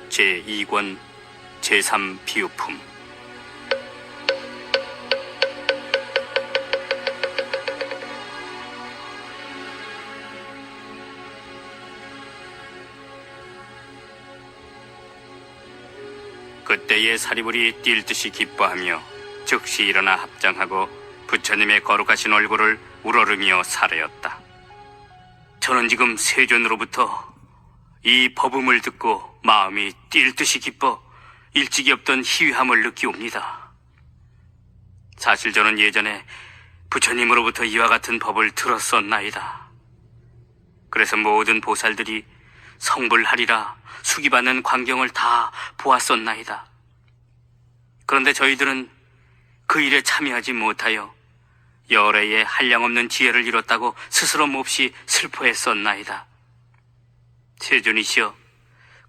제2권 제3비유품. 그때의 사리불이 뛸 듯이 기뻐하며 즉시 일어나 합장하고 부처님의 거룩하신 얼굴을 우러르며 살하였다. 저는 지금 세존으로부터 이 법음을 듣고 마음이 뛸 듯이 기뻐 일찍이 없던 희귀함을 느끼옵니다. 사실 저는 예전에 부처님으로부터 이와 같은 법을 들었었나이다. 그래서 모든 보살들이 성불하리라 수기받는 광경을 다 보았었나이다. 그런데 저희들은 그 일에 참여하지 못하여 열애의 한량없는 지혜를 잃었다고 스스로 몹시 슬퍼했었나이다. 세존이시여,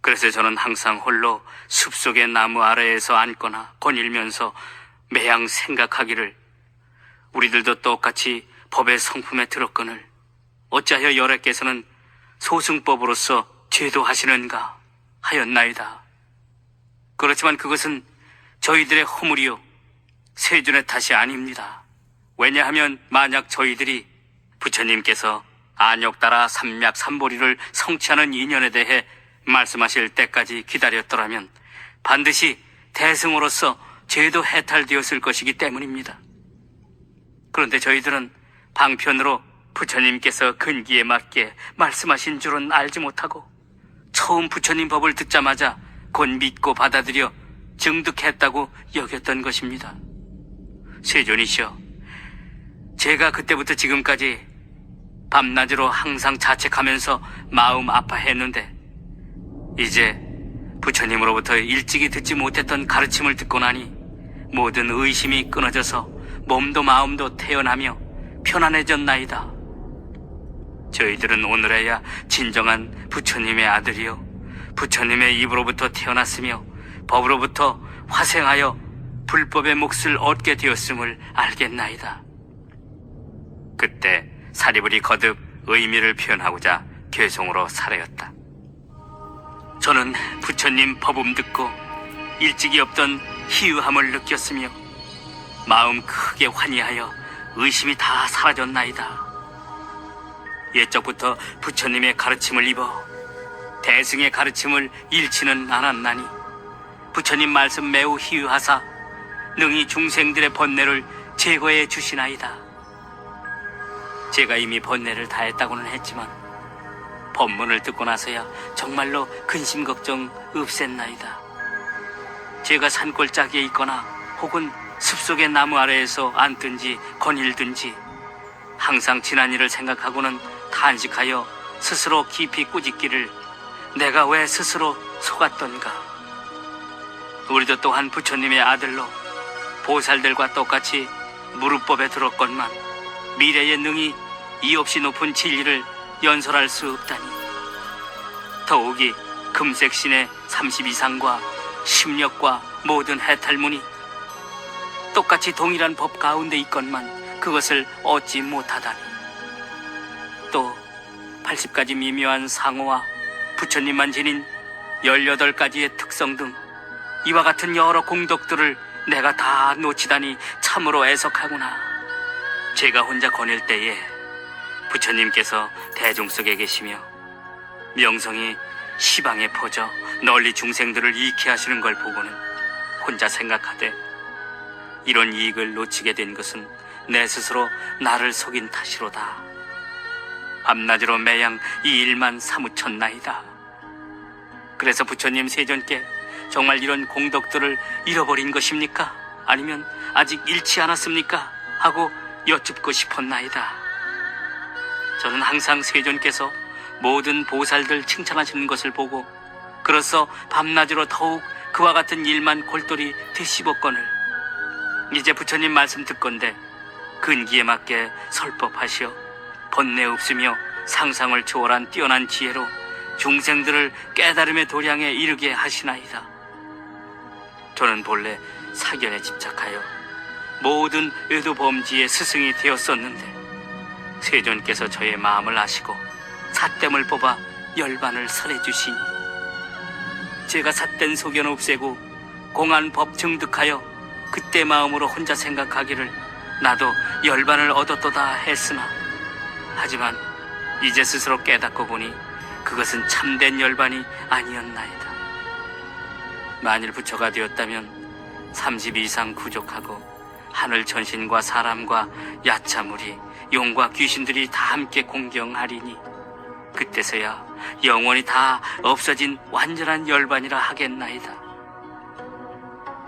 그래서 저는 항상 홀로 숲속의 나무 아래에서 앉거나 거닐면서 매양 생각하기를, 우리들도 똑같이 법의 성품에 들었거늘 어찌하여 열애께서는 소승법으로서 제도하시는가 하였나이다. 그렇지만 그것은 저희들의 허물이요 세존의 탓이 아닙니다. 왜냐하면 만약 저희들이 부처님께서 안욕 따라 삼약 삼보리를 성취하는 인연에 대해 말씀하실 때까지 기다렸더라면 반드시 대승으로서 제도 해탈되었을 것이기 때문입니다. 그런데 저희들은 방편으로 부처님께서 근기에 맞게 말씀하신 줄은 알지 못하고 처음 부처님 법을 듣자마자 곧 믿고 받아들여 증득했다고 여겼던 것입니다. 세존이시여, 제가 그때부터 지금까지 밤낮으로 항상 자책하면서 마음 아파했는데 이제 부처님으로부터 일찍이 듣지 못했던 가르침을 듣고 나니 모든 의심이 끊어져서 몸도 마음도 태어나며 편안해졌나이다. 저희들은 오늘에야 진정한 부처님의 아들이요 부처님의 입으로부터 태어났으며 법으로부터 화생하여 불법의 몫을 얻게 되었음을 알겠나이다. 그때 사리불이 거듭 의미를 표현하고자 개송으로 살하였다. 저는 부처님 법음 듣고 일찍이 없던 희유함을 느꼈으며 마음 크게 환희하여 의심이 다 사라졌나이다. 옛적부터 부처님의 가르침을 입어 대승의 가르침을 잃지는 않았나니 부처님 말씀 매우 희유하사 능히 중생들의 번뇌를 제거해 주시나이다. 제가 이미 번뇌를 다했다고는 했지만 법문을 듣고 나서야 정말로 근심 걱정 없앴나이다. 제가 산골짜기에 있거나 혹은 숲속의 나무 아래에서 앉든지 거닐든지 항상 지난 일을 생각하고는 탄식하여 스스로 깊이 꾸짖기를 내가 왜 스스로 속았던가. 우리도 또한 부처님의 아들로 보살들과 똑같이 무릇법에 들었건만 미래에 능히 이없이 높은 진리를 연설할 수 없다니. 더욱이 금색신의 32상과 심력과 모든 해탈문이 똑같이 동일한 법 가운데 있건만 그것을 얻지 못하다니. 또 80가지 미묘한 상호와 부처님만 지닌 18가지의 특성 등 이와 같은 여러 공덕들을 내가 다 놓치다니 참으로 애석하구나. 제가 혼자 거닐 때에 부처님께서 대중 속에 계시며 명성이 시방에 퍼져 널리 중생들을 이익해 하시는 걸 보고는 혼자 생각하되 이런 이익을 놓치게 된 것은 내 스스로 나를 속인 탓이로다. 밤낮으로 매양 이 일만 사무쳤나이다. 그래서 부처님 세존께 정말 이런 공덕들을 잃어버린 것입니까? 아니면 아직 잃지 않았습니까? 하고 여쭙고 싶었나이다. 저는 항상 세존께서 모든 보살들 칭찬하시는 것을 보고 그로써 밤낮으로 더욱 그와 같은 일만 골똘히 되씹었거늘 이제 부처님 말씀 듣건대 근기에 맞게 설법하시어 번뇌 없으며 상상을 초월한 뛰어난 지혜로 중생들을 깨달음의 도량에 이르게 하시나이다. 저는 본래 사견에 집착하여 모든 의도범지의 스승이 되었었는데 세존께서 저의 마음을 아시고 삿됨을 뽑아 열반을 설해 주시니 제가 삿된 소견 없애고 공안 법 증득하여 그때 마음으로 혼자 생각하기를 나도 열반을 얻었도다 했으나 하지만 이제 스스로 깨닫고 보니 그것은 참된 열반이 아니었나이다. 만일 부처가 되었다면 30 이상 구족하고 하늘 천신과 사람과 야차무리 용과 귀신들이 다 함께 공경하리니 그때서야 영원히 다 없어진 완전한 열반이라 하겠나이다.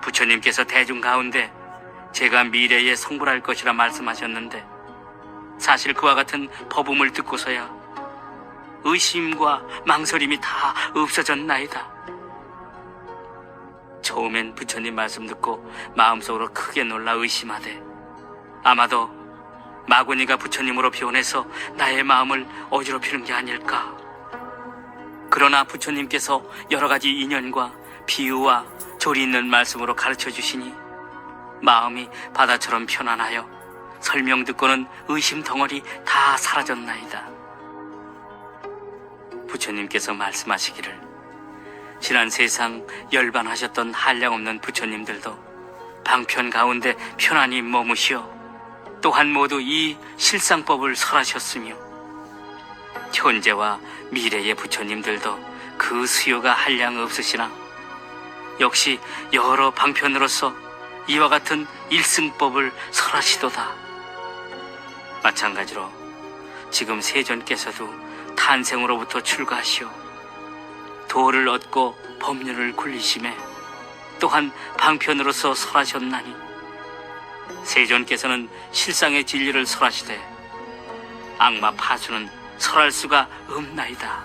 부처님께서 대중 가운데 제가 미래에 성불할 것이라 말씀하셨는데 사실 그와 같은 법음을 듣고서야 의심과 망설임이 다 없어졌나이다. 처음엔 부처님 말씀 듣고 마음속으로 크게 놀라 의심하되 아마도 마구니가 부처님으로 변해서 나의 마음을 어지럽히는 게 아닐까. 그러나 부처님께서 여러 가지 인연과 비유와 조리 있는 말씀으로 가르쳐 주시니 마음이 바다처럼 편안하여 설명 듣고는 의심 덩어리 다 사라졌나이다. 부처님께서 말씀하시기를 지난 세상 열반하셨던 한량없는 부처님들도 방편 가운데 편안히 머무시어 또한 모두 이 실상법을 설하셨으며 현재와 미래의 부처님들도 그 수요가 한량 없으시나 역시 여러 방편으로서 이와 같은 일승법을 설하시도다. 마찬가지로 지금 세존께서도 탄생으로부터 출가하시오 도를 얻고 법륜을 굴리심에 또한 방편으로서 설하셨나니 세존께서는 실상의 진리를 설하시되 악마 파수는 설할 수가 없나이다.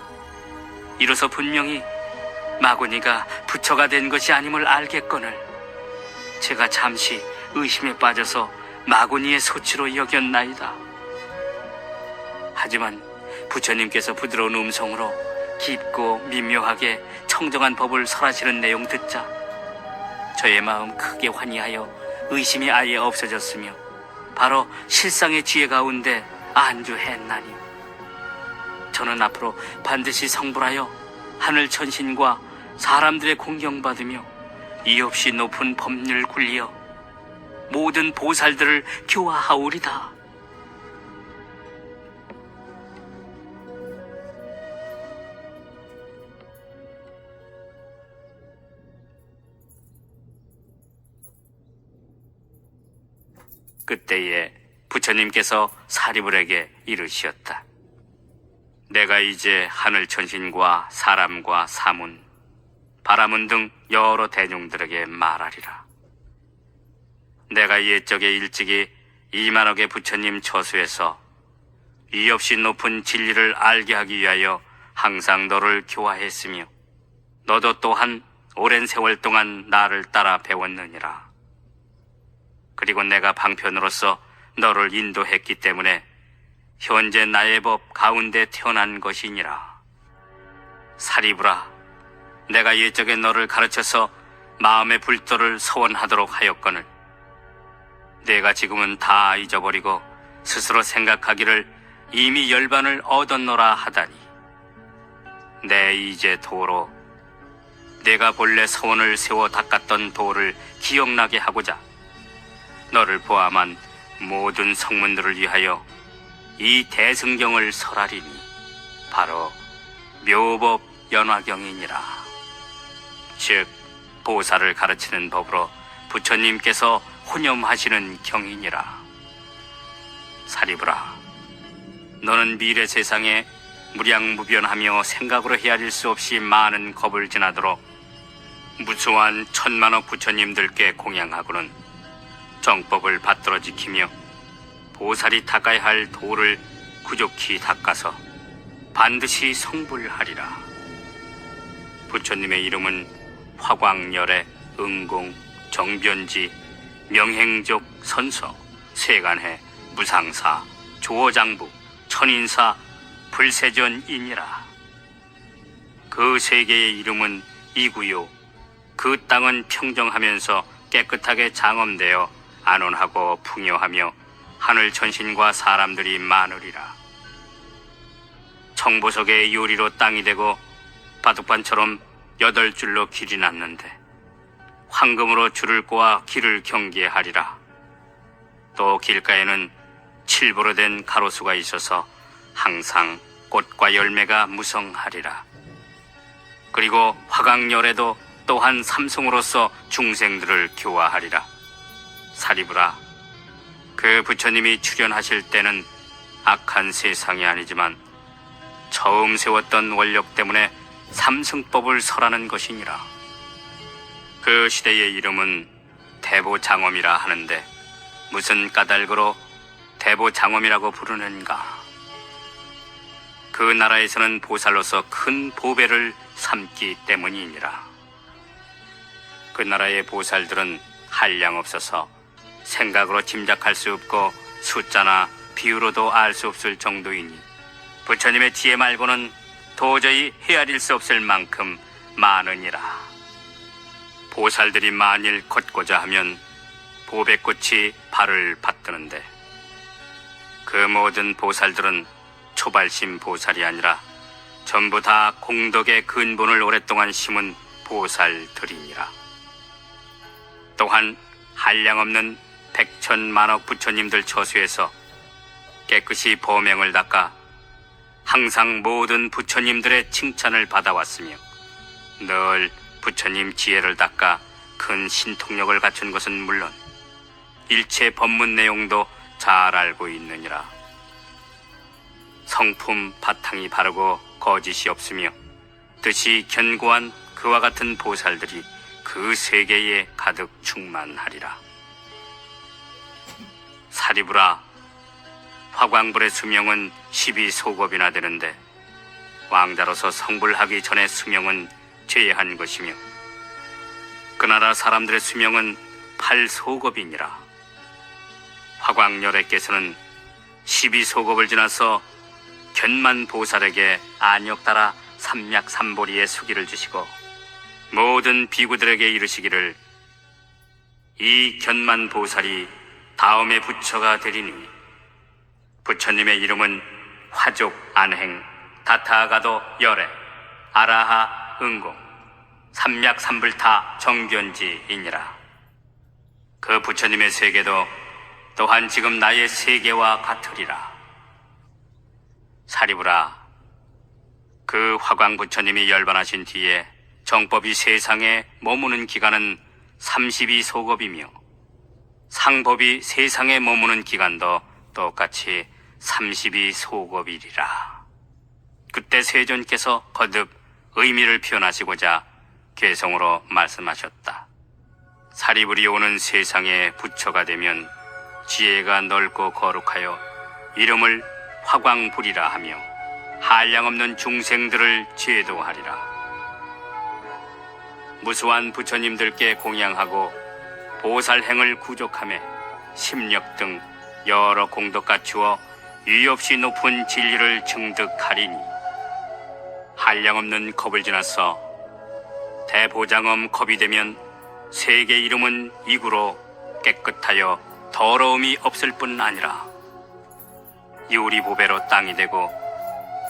이로써 분명히 마구니가 부처가 된 것이 아님을 알겠거늘 제가 잠시 의심에 빠져서 마구니의 소치로 여겼나이다. 하지만 부처님께서 부드러운 음성으로 깊고 미묘하게 청정한 법을 설하시는 내용 듣자 저의 마음 크게 환희하여 의심이 아예 없어졌으며 바로 실상의 지혜 가운데 안주했나니 저는 앞으로 반드시 성불하여 하늘 천신과 사람들의 공경받으며 이없이 높은 법률 굴리어 모든 보살들을 교화하오리다. 그때에 부처님께서 사리불에게 이르시었다. 내가 이제 하늘 천신과 사람과 사문, 바라문 등 여러 대중들에게 말하리라. 내가 옛적에 일찍이 2만억의 부처님 처수에서 이없이 높은 진리를 알게 하기 위하여 항상 너를 교화했으며 너도 또한 오랜 세월 동안 나를 따라 배웠느니라. 그리고 내가 방편으로서 너를 인도했기 때문에 현재 나의 법 가운데 태어난 것이니라. 사리불아, 내가 옛적에 너를 가르쳐서 마음의 불도를 서원하도록 하였거늘 내가 지금은 다 잊어버리고 스스로 생각하기를 이미 열반을 얻었노라 하다니 내 이제 도로 내가 본래 서원을 세워 닦았던 도를 기억나게 하고자 너를 포함한 모든 성문들을 위하여 이 대승경을 설하리니 바로 묘법 연화경이니라. 즉 보살을 가르치는 법으로 부처님께서 혼념하시는 경이니라. 사리불아, 너는 미래 세상에 무량무변하며 생각으로 헤아릴 수 없이 많은 겁을 지나도록 무수한 천만억 부처님들께 공양하고는 정법을 받들어 지키며 보살이 닦아야 할 도를 구족히 닦아서 반드시 성불하리라. 부처님의 이름은 화광열애, 응공, 정변지, 명행족, 선서, 세간해, 무상사, 조어장부, 천인사, 불세전이니라. 그 세 개의 이름은 이구요. 그 땅은 평정하면서 깨끗하게 장엄되어 안온하고 풍요하며 하늘 천신과 사람들이 많으리라. 청보석의 요리로 땅이 되고 바둑판처럼 8줄로 길이 났는데 황금으로 줄을 꼬아 길을 경계하리라. 또 길가에는 칠보로 된 가로수가 있어서 항상 꽃과 열매가 무성하리라. 그리고 화강열에도 또한 삼성으로서 중생들을 교화하리라. 사리부라, 그 부처님이 출현하실 때는 악한 세상이 아니지만 처음 세웠던 원력 때문에 삼승법을 설하는 것이니라. 그 시대의 이름은 대보장엄이라 하는데 무슨 까닭으로 대보장엄이라고 부르는가? 그 나라에서는 보살로서 큰 보배를 삼기 때문이니라. 그 나라의 보살들은 한량 없어서 생각으로 짐작할 수 없고 숫자나 비유로도 알 수 없을 정도이니 부처님의 지혜 말고는 도저히 헤아릴 수 없을 만큼 많으니라. 보살들이 만일 걷고자 하면 보배꽃이 발을 받드는데 그 모든 보살들은 초발심 보살이 아니라 전부 다 공덕의 근본을 오랫동안 심은 보살들이니라. 또한 한량없는 백천만억 부처님들 처수에서 깨끗이 보명을 닦아 항상 모든 부처님들의 칭찬을 받아왔으며 늘 부처님 지혜를 닦아 큰 신통력을 갖춘 것은 물론 일체 법문 내용도 잘 알고 있느니라. 성품 바탕이 바르고 거짓이 없으며 뜻이 견고한 그와 같은 보살들이 그 세계에 가득 충만하리라. 사리부라, 화광불의 수명은 12소급이나 되는데 왕자로서 성불하기 전의 수명은 제한 것이며 그 나라 사람들의 수명은 8소급이니라. 화광열애께서는 12소급을 지나서 견만 보살에게 안역 따라 삼약삼보리의 수기를 주시고 모든 비구들에게 이르시기를 이 견만 보살이 다음의 부처가 되리니 부처님의 이름은 화족 안행, 다타가도 열애, 아라하 응공, 삼약삼불타 정견지이니라. 그 부처님의 세계도 또한 지금 나의 세계와 같으리라. 사리부라, 그 화광 부처님이 열반하신 뒤에 정법이 세상에 머무는 기간은 32소급이며 상법이 세상에 머무는 기간도 똑같이 32소급이리라. 그때 세존께서 거듭 의미를 표현하시고자 개성으로 말씀하셨다. 사리불이 오는 세상의 부처가 되면 지혜가 넓고 거룩하여 이름을 화광불이라 하며 한량없는 중생들을 제도하리라. 무수한 부처님들께 공양하고 보살행을 구족하며 심력 등 여러 공덕 갖추어 유없이 높은 진리를 증득하리니 한량없는 겁을 지나서 대보장엄 겁이 되면 세계 이름은 이구로 깨끗하여 더러움이 없을 뿐 아니라 유리보배로 땅이 되고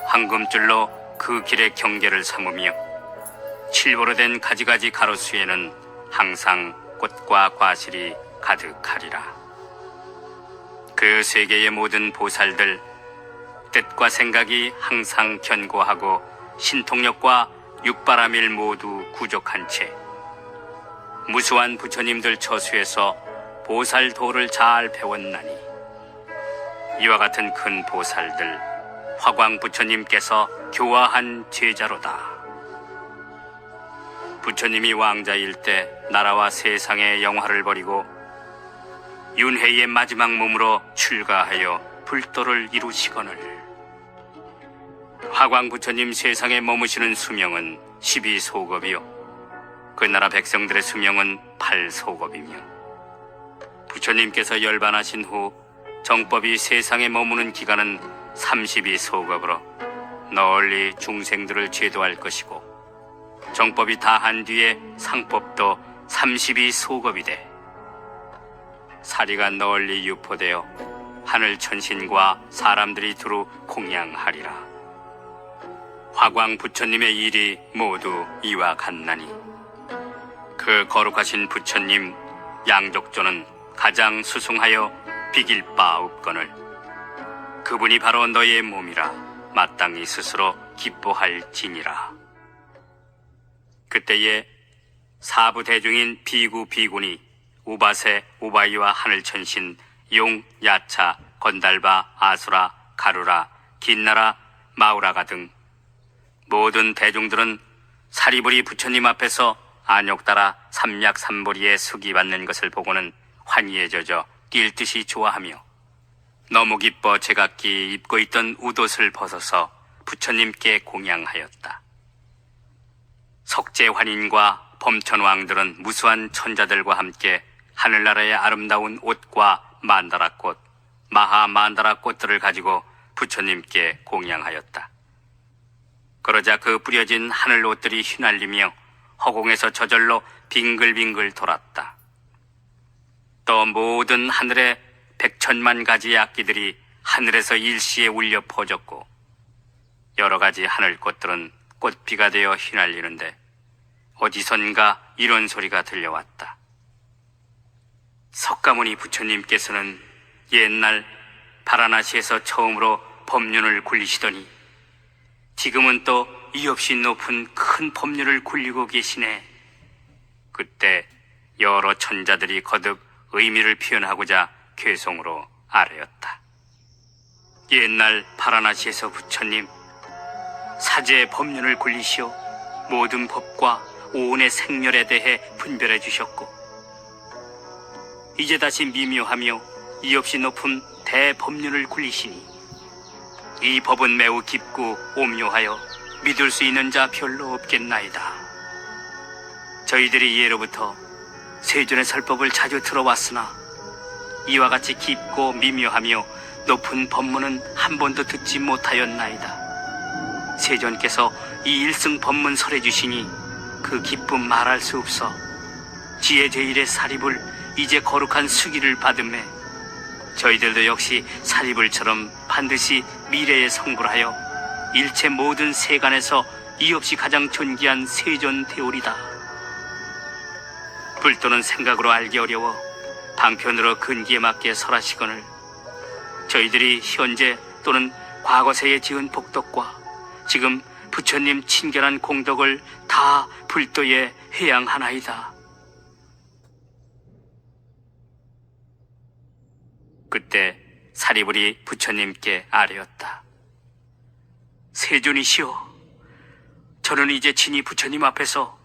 황금줄로 그 길의 경계를 삼으며 칠보로 된 가지가지 가로수에는 항상 꽃과 과실이 가득하리라. 그 세계의 모든 보살들 뜻과 생각이 항상 견고하고 신통력과 육바라밀 모두 구족한 채 무수한 부처님들 처수에서 보살도를 잘 배웠나니 이와 같은 큰 보살들 화광 부처님께서 교화한 제자로다. 부처님이 왕자일 때 나라와 세상의 영화를 버리고 윤회의 마지막 몸으로 출가하여 불도를 이루시거늘 화광 부처님 세상에 머무시는 수명은 12소급이요 그 나라 백성들의 수명은 8소급이며 부처님께서 열반하신 후 정법이 세상에 머무는 기간은 32소급으로 널리 중생들을 제도할 것이고 정법이 다한 뒤에 상법도 32소급이 돼 사리가 널리 유포되어 하늘 천신과 사람들이 두루 공양하리라. 화광 부처님의 일이 모두 이와 같나니 그 거룩하신 부처님 양족조는 가장 수승하여 비길 바 없거늘 그분이 바로 너의 몸이라 마땅히 스스로 기뻐할지니라. 그때에 사부 대중인 비구 비군이 우바세 우바이와 하늘천신 용 야차 건달바 아수라 가루라 긴나라 마우라가 등 모든 대중들은 사리부리 부처님 앞에서 안욕 따라 삼약삼보리에 수기 받는 것을 보고는 환희에 젖어 뛸 듯이 좋아하며 너무 기뻐 제각기 입고 있던 웃옷을 벗어서 부처님께 공양하였다. 석재환인과 범천왕들은 무수한 천자들과 함께 하늘나라의 아름다운 옷과 만다라꽃, 마하만다라꽃들을 가지고 부처님께 공양하였다. 그러자 그 뿌려진 하늘 옷들이 휘날리며 허공에서 저절로 빙글빙글 돌았다. 또 모든 하늘의 100천만 가지의 악기들이 하늘에서 일시에 울려 퍼졌고 여러 가지 하늘꽃들은 꽃비가 되어 휘날리는데 어디선가 이런 소리가 들려왔다. 석가모니 부처님께서는 옛날 바라나시에서 처음으로 법륜을 굴리시더니 지금은 또 이없이 높은 큰 법륜을 굴리고 계시네. 그때 여러 천자들이 거듭 의미를 표현하고자 괴송으로 아뢰었다. 옛날 바라나시에서 부처님 사제의 법륜을 굴리시오 모든 법과 오온의 생멸에 대해 분별해 주셨고 이제 다시 미묘하며 이없이 높은 대법륜을 굴리시니 이 법은 매우 깊고 오묘하여 믿을 수 있는 자 별로 없겠나이다. 저희들이 예로부터 세존의 설법을 자주 들어왔으나 이와 같이 깊고 미묘하며 높은 법문은 한 번도 듣지 못하였나이다. 세존께서 이 일승 법문 설해 주시니 그 기쁨 말할 수 없어 지혜 제일의 사립을 이제 거룩한 수기를 받음에 저희들도 역시 사리불처럼 반드시 미래에 성불하여 일체 모든 세간에서 이없이 가장 존귀한 세존 되오리다. 불도는 생각으로 알기 어려워 방편으로 근기에 맞게 설하시거늘 저희들이 현재 또는 과거세에 지은 복덕과 지금 부처님 친결한 공덕을 다 불도에 회양하나이다. 그때 사리불이 부처님께 아뢰었다. 세존이시여, 저는 이제 친히 부처님 앞에서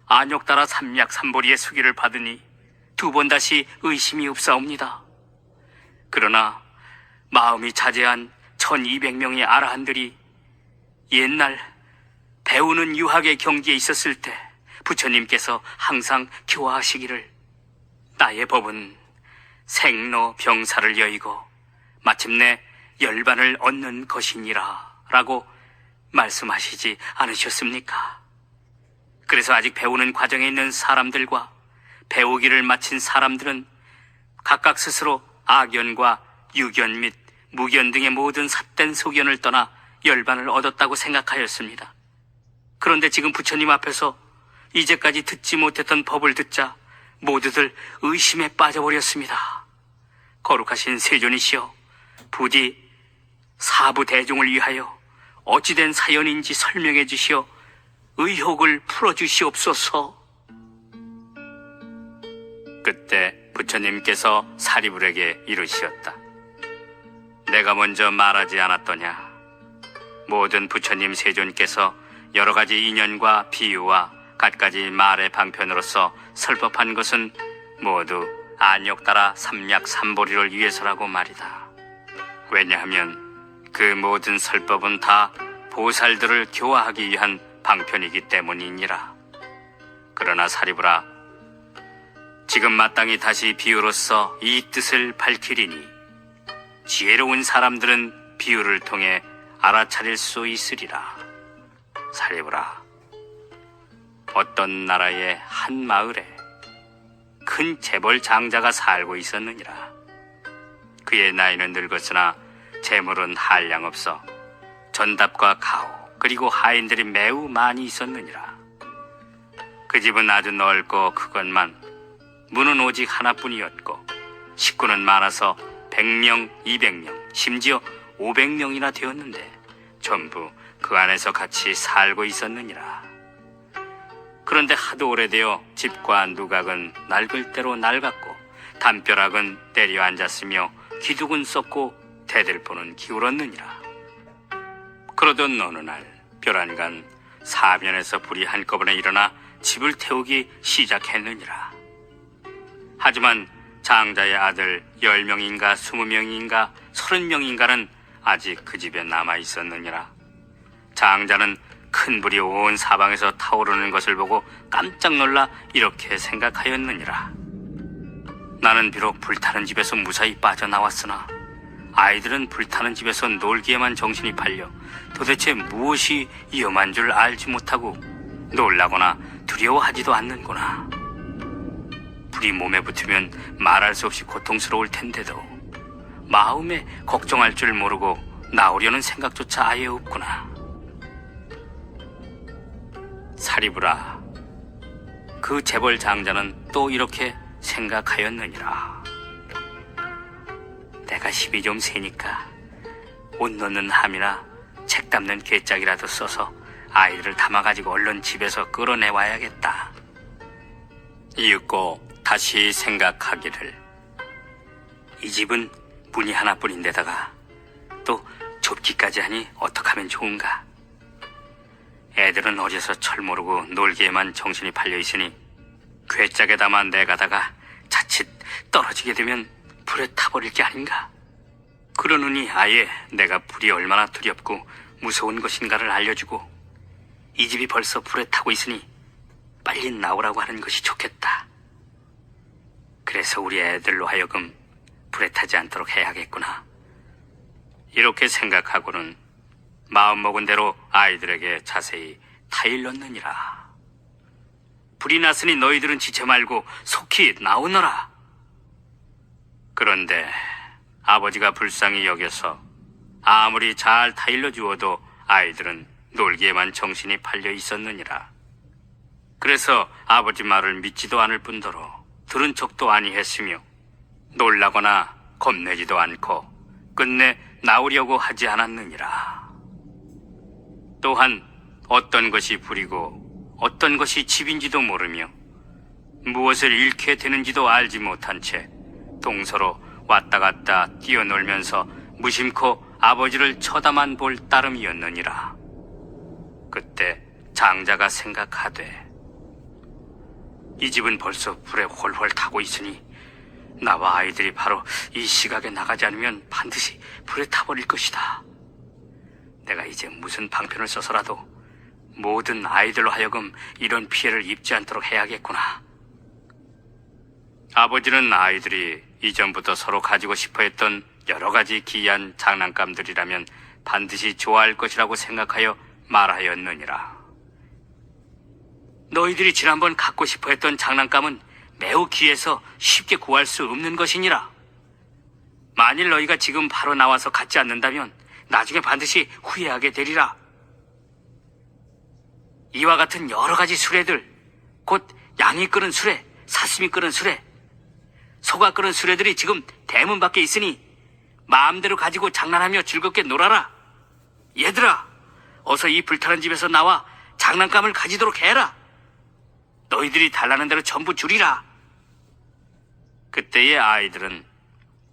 안욕 따라 삼약삼보리의 수기를 받으니 두 번 다시 의심이 없사옵니다. 그러나 마음이 자제한 1200명의 아라한들이 옛날 배우는 유학의 경지에 있었을 때 부처님께서 항상 교화하시기를 나의 법은 생로 병사를 여의고 마침내 열반을 얻는 것이니라 라고 말씀하시지 않으셨습니까? 그래서 아직 배우는 과정에 있는 사람들과 배우기를 마친 사람들은 각각 스스로 악연과 유견 및 무견 등의 모든 삿된 소견을 떠나 열반을 얻었다고 생각하였습니다. 그런데 지금 부처님 앞에서 이제까지 듣지 못했던 법을 듣자 모두들 의심에 빠져버렸습니다. 거룩하신 세존이시여, 부디 사부 대중을 위하여 어찌된 사연인지 설명해 주시어 의혹을 풀어주시옵소서. 그때 부처님께서 사리불에게 이르시었다. 내가 먼저 말하지 않았더냐? 모든 부처님 세존께서 여러 가지 인연과 비유와 갖가지 말의 방편으로서 설법한 것은 모두 안욕 따라 삼약삼보리를 위해서라고 말이다. 왜냐하면 그 모든 설법은 다 보살들을 교화하기 위한 방편이기 때문이니라. 그러나 사리불아, 지금 마땅히 다시 비유로서 이 뜻을 밝히리니 지혜로운 사람들은 비유를 통해 알아차릴 수 있으리라. 사리불아, 어떤 나라의 한 마을에 큰 재벌 장자가 살고 있었느니라. 그의 나이는 늙었으나 재물은 한량없어 전답과 가오, 그리고 하인들이 매우 많이 있었느니라. 그 집은 아주 넓고 크건만 문은 오직 하나뿐이었고 식구는 많아서 100명, 200명, 심지어 500명이나 되었는데 전부 그 안에서 같이 살고 있었느니라. 그런데 하도 오래되어 집과 누각은 낡을 대로 낡았고 담벼락은 내려 앉았으며 기둥은 썩고 대들보는 기울었느니라. 그러던 어느 날 벼란간 사면에서 불이 한꺼번에 일어나 집을 태우기 시작했느니라. 하지만 장자의 아들 10명인가 20명인가 30명인가는 아직 그 집에 남아 있었느니라. 장자는 큰 불이 온 사방에서 타오르는 것을 보고 깜짝 놀라 이렇게 생각하였느니라. 나는 비록 불타는 집에서 무사히 빠져나왔으나 아이들은 불타는 집에서 놀기에만 정신이 팔려 도대체 무엇이 위험한 줄 알지 못하고 놀라거나 두려워하지도 않는구나. 불이 몸에 붙으면 말할 수 없이 고통스러울 텐데도 마음에 걱정할 줄 모르고 나오려는 생각조차 아예 없구나. 사리부라, 그 재벌 장자는 또 이렇게 생각하였느니라. 내가 힘이 좀 세니까 옷 넣는 함이나 책 담는 괴짝이라도 써서 아이들을 담아가지고 얼른 집에서 끌어내와야겠다. 이윽고 다시 생각하기를, 이 집은 문이 하나뿐인데다가 또 좁기까지 하니 어떡하면 좋은가. 애들은 어려서 철 모르고 놀기에만 정신이 팔려있으니 괴짝에 담아 내가다가 자칫 떨어지게 되면 불에 타버릴 게 아닌가. 그러느니 아예 내가 불이 얼마나 두렵고 무서운 것인가를 알려주고 이 집이 벌써 불에 타고 있으니 빨리 나오라고 하는 것이 좋겠다. 그래서 우리 애들로 하여금 불에 타지 않도록 해야겠구나. 이렇게 생각하고는 마음먹은 대로 아이들에게 자세히 타일렀느니라. 불이 났으니 너희들은 지체 말고 속히 나오너라. 그런데 아버지가 불쌍히 여겨서 아무리 잘 타일러 주어도 아이들은 놀기에만 정신이 팔려 있었느니라. 그래서 아버지 말을 믿지도 않을 뿐더러 들은 척도 아니했으며 놀라거나 겁내지도 않고 끝내 나오려고 하지 않았느니라. 또한 어떤 것이 불이고 어떤 것이 집인지도 모르며 무엇을 잃게 되는지도 알지 못한 채 동서로 왔다 갔다 뛰어놀면서 무심코 아버지를 쳐다만 볼 따름이었느니라. 그때 장자가 생각하되, 이 집은 벌써 불에 홀홀 타고 있으니 나와 아이들이 바로 이 시각에 나가지 않으면 반드시 불에 타버릴 것이다. 내가 이제 무슨 방편을 써서라도 모든 아이들로 하여금 이런 피해를 입지 않도록 해야겠구나. 아버지는 아이들이 이전부터 서로 가지고 싶어 했던 여러 가지 귀한 장난감들이라면 반드시 좋아할 것이라고 생각하여 말하였느니라. 너희들이 지난번 갖고 싶어 했던 장난감은 매우 귀해서 쉽게 구할 수 없는 것이니라. 만일 너희가 지금 바로 나와서 갖지 않는다면 나중에 반드시 후회하게 되리라. 이와 같은 여러 가지 수레들, 곧 양이 끄는 수레, 사슴이 끄는 수레, 소가 끄는 수레들이 지금 대문 밖에 있으니 마음대로 가지고 장난하며 즐겁게 놀아라. 얘들아, 어서 이 불타는 집에서 나와 장난감을 가지도록 해라. 너희들이 달라는 대로 전부 주리라. 그때의 아이들은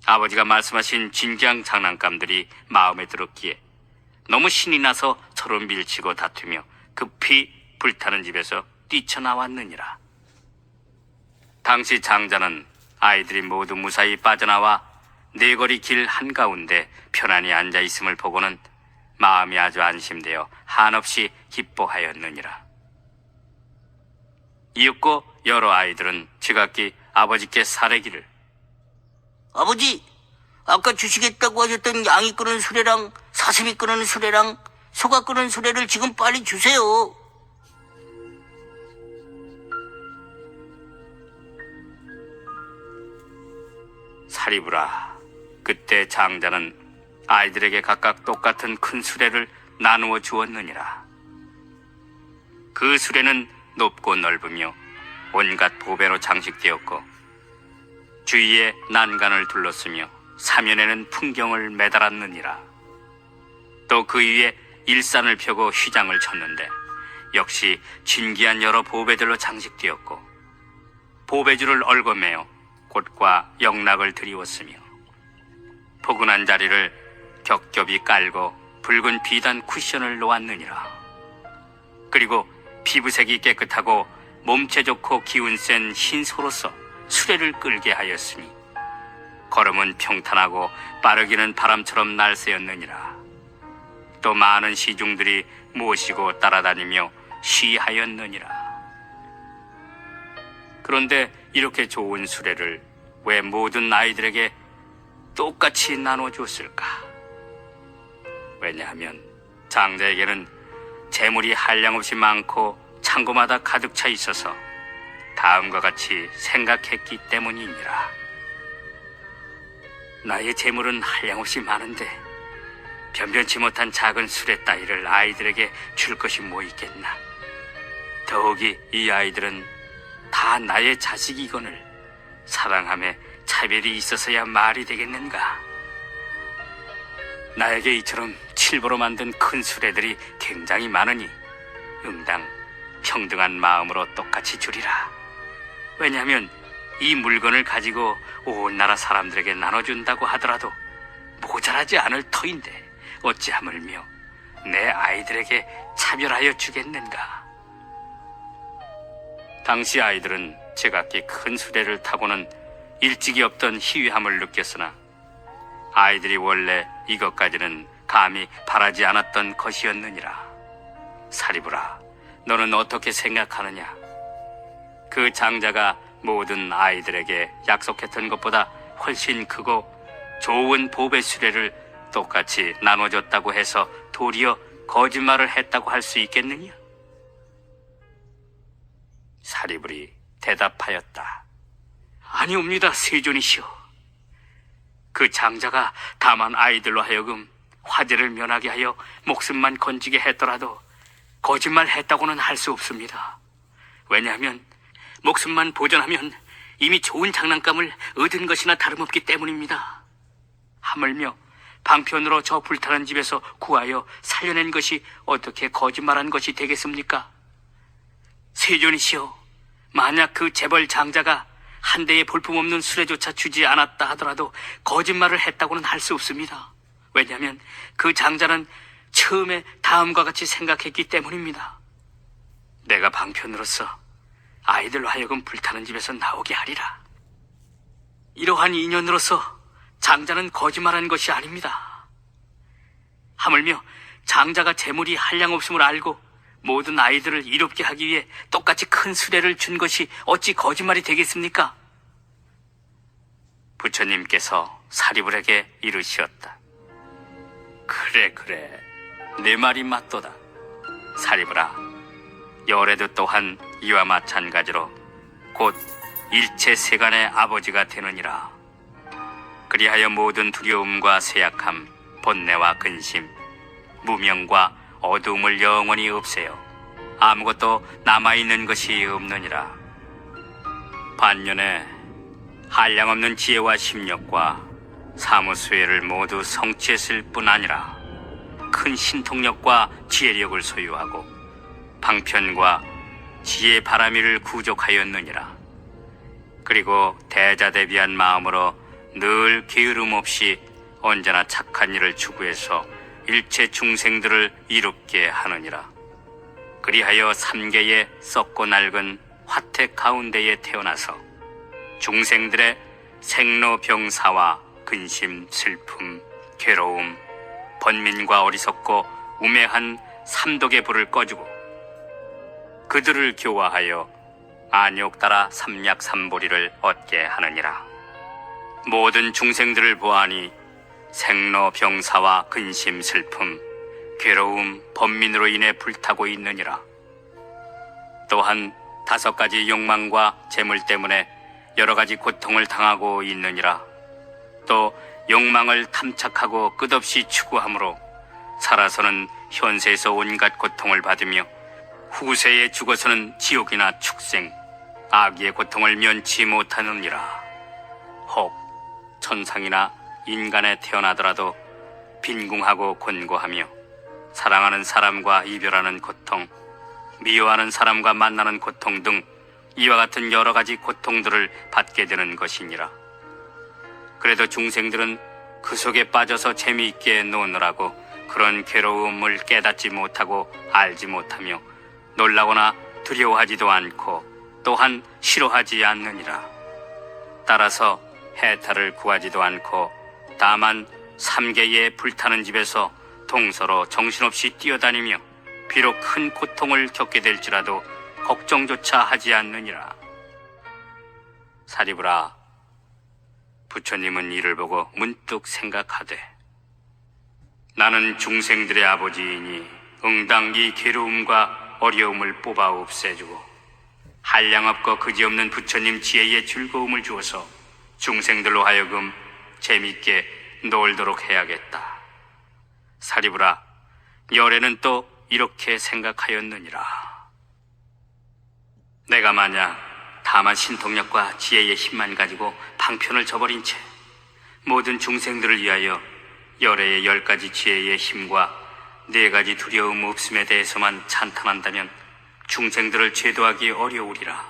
아버지가 말씀하신 진귀한 장난감들이 마음에 들었기에 너무 신이 나서 서로 밀치고 다투며 급히 불타는 집에서 뛰쳐나왔느니라. 당시 장자는 아이들이 모두 무사히 빠져나와 네거리 길 한가운데 편안히 앉아있음을 보고는 마음이 아주 안심되어 한없이 기뻐하였느니라. 이윽고 여러 아이들은 지각기 아버지께 사례기를, 아버지, 아까 주시겠다고 하셨던 양이 끄는 수레랑 사슴이 끄는 수레랑 소가 끄는 수레를 지금 빨리 주세요. 사리부라, 그때 장자는 아이들에게 각각 똑같은 큰 수레를 나누어 주었느니라. 그 수레는 높고 넓으며 온갖 보배로 장식되었고 주위에 난간을 둘렀으며 사면에는 풍경을 매달았느니라. 또 그 위에 일산을 펴고 휘장을 쳤는데 역시 진귀한 여러 보배들로 장식되었고 보배줄을 얽어매어 곶과 영락을 드리웠으며 포근한 자리를 겹겹이 깔고 붉은 비단 쿠션을 놓았느니라. 그리고 피부색이 깨끗하고 몸체 좋고 기운 센 흰 소로서 수레를 끌게 하였으니 걸음은 평탄하고 빠르기는 바람처럼 날새었느니라. 또 많은 시중들이 모시고 따라다니며 시하였느니라. 그런데 이렇게 좋은 수레를 왜 모든 아이들에게 똑같이 나눠주었을까? 왜냐하면 장자에게는 재물이 한량없이 많고 창고마다 가득 차 있어서 다음과 같이 생각했기 때문이니라. 나의 재물은 한량없이 많은데 변변치 못한 작은 수레 따위를 아이들에게 줄 것이 뭐 있겠나. 더욱이 이 아이들은 다 나의 자식이거늘 사랑함에 차별이 있어서야 말이 되겠는가. 나에게 이처럼 칠보로 만든 큰 수레들이 굉장히 많으니 응당 평등한 마음으로 똑같이 주리라. 왜냐하면 이 물건을 가지고 온 나라 사람들에게 나눠준다고 하더라도 모자라지 않을 터인데 어찌 하물며 내 아이들에게 차별하여 주겠는가. 당시 아이들은 제각기 큰 수레를 타고는 일찍이 없던 희귀함을 느꼈으나 아이들이 원래 이것까지는 감히 바라지 않았던 것이었느니라. 사리부라, 너는 어떻게 생각하느냐? 그 장자가 모든 아이들에게 약속했던 것보다 훨씬 크고 좋은 보배 수레를 똑같이 나눠줬다고 해서 도리어 거짓말을 했다고 할 수 있겠느냐? 사리불이 대답하였다. 아니옵니다, 세존이시오. 그 장자가 다만 아이들로 하여금 화재를 면하게 하여 목숨만 건지게 했더라도 거짓말했다고는 할 수 없습니다. 왜냐하면 목숨만 보존하면 이미 좋은 장난감을 얻은 것이나 다름없기 때문입니다. 하물며 방편으로 저 불타는 집에서 구하여 살려낸 것이 어떻게 거짓말한 것이 되겠습니까? 세존이시여, 만약 그 재벌 장자가 한 대의 볼품없는 수레조차 주지 않았다 하더라도 거짓말을 했다고는 할 수 없습니다. 왜냐하면 그 장자는 처음에 다음과 같이 생각했기 때문입니다. 내가 방편으로서 아이들로 하여금 불타는 집에서 나오게 하리라. 이러한 인연으로서 장자는 거짓말한 것이 아닙니다. 하물며 장자가 재물이 한량없음을 알고 모든 아이들을 이롭게 하기 위해 똑같이 큰 수레를 준 것이 어찌 거짓말이 되겠습니까? 부처님께서 사리불에게 이르시었다. 그래, 내 말이 맞도다. 사리불아, 열애도 또한 이와 마찬가지로 곧 일체 세간의 아버지가 되느니라. 그리하여 모든 두려움과 쇠약함, 번뇌와 근심, 무명과 어두움을 영원히 없애요. 아무것도 남아있는 것이 없느니라. 반면에 한량없는 지혜와 심력과 사무수혜를 모두 성취했을 뿐 아니라 큰 신통력과 지혜력을 소유하고 방편과 지혜 바라미를 구족하였느니라. 그리고 대자대비한 마음으로 늘 게으름 없이 언제나 착한 일을 추구해서 일체 중생들을 이롭게 하느니라. 그리하여 삼계의 썩고 낡은 화택 가운데에 태어나서 중생들의 생로병사와 근심, 슬픔, 괴로움, 번민과 어리석고 우매한 삼독의 불을 꺼주고 그들을 교화하여 안욕 따라 삼약삼보리를 얻게 하느니라. 모든 중생들을 보아하니 생로병사와 근심, 슬픔, 괴로움, 번민으로 인해 불타고 있느니라. 또한 5가지 욕망과 재물 때문에 여러 가지 고통을 당하고 있느니라. 또 욕망을 탐착하고 끝없이 추구함으로 살아서는 현세에서 온갖 고통을 받으며 후세에 죽어서는 지옥이나 축생, 악의 고통을 면치 못하느니라. 혹 천상이나 인간에 태어나더라도 빈궁하고 곤고하며 사랑하는 사람과 이별하는 고통, 미워하는 사람과 만나는 고통 등 이와 같은 여러 가지 고통들을 받게 되는 것이니라. 그래도 중생들은 그 속에 빠져서 재미있게 노느라고 그런 괴로움을 깨닫지 못하고 알지 못하며 놀라거나 두려워하지도 않고 또한 싫어하지 않느니라. 따라서 해탈을 구하지도 않고 다만 삼계의 불타는 집에서 동서로 정신없이 뛰어다니며 비록 큰 고통을 겪게 될지라도 걱정조차 하지 않느니라. 사리부라, 부처님은 이를 보고 문득 생각하되 나는 중생들의 아버지이니 응당 이 괴로움과 어려움을 뽑아 없애주고 한량없고 그지없는 부처님 지혜의 즐거움을 주어서 중생들로 하여금 재밌게 놀도록 해야겠다. 사리부라, 열애는 또 이렇게 생각하였느니라. 내가 만약 다만 신통력과 지혜의 힘만 가지고 방편을 저버린 채 모든 중생들을 위하여 열애의 10가지 지혜의 힘과 4가지 두려움 없음에 대해서만 찬탄한다면 중생들을 제도하기 어려우리라.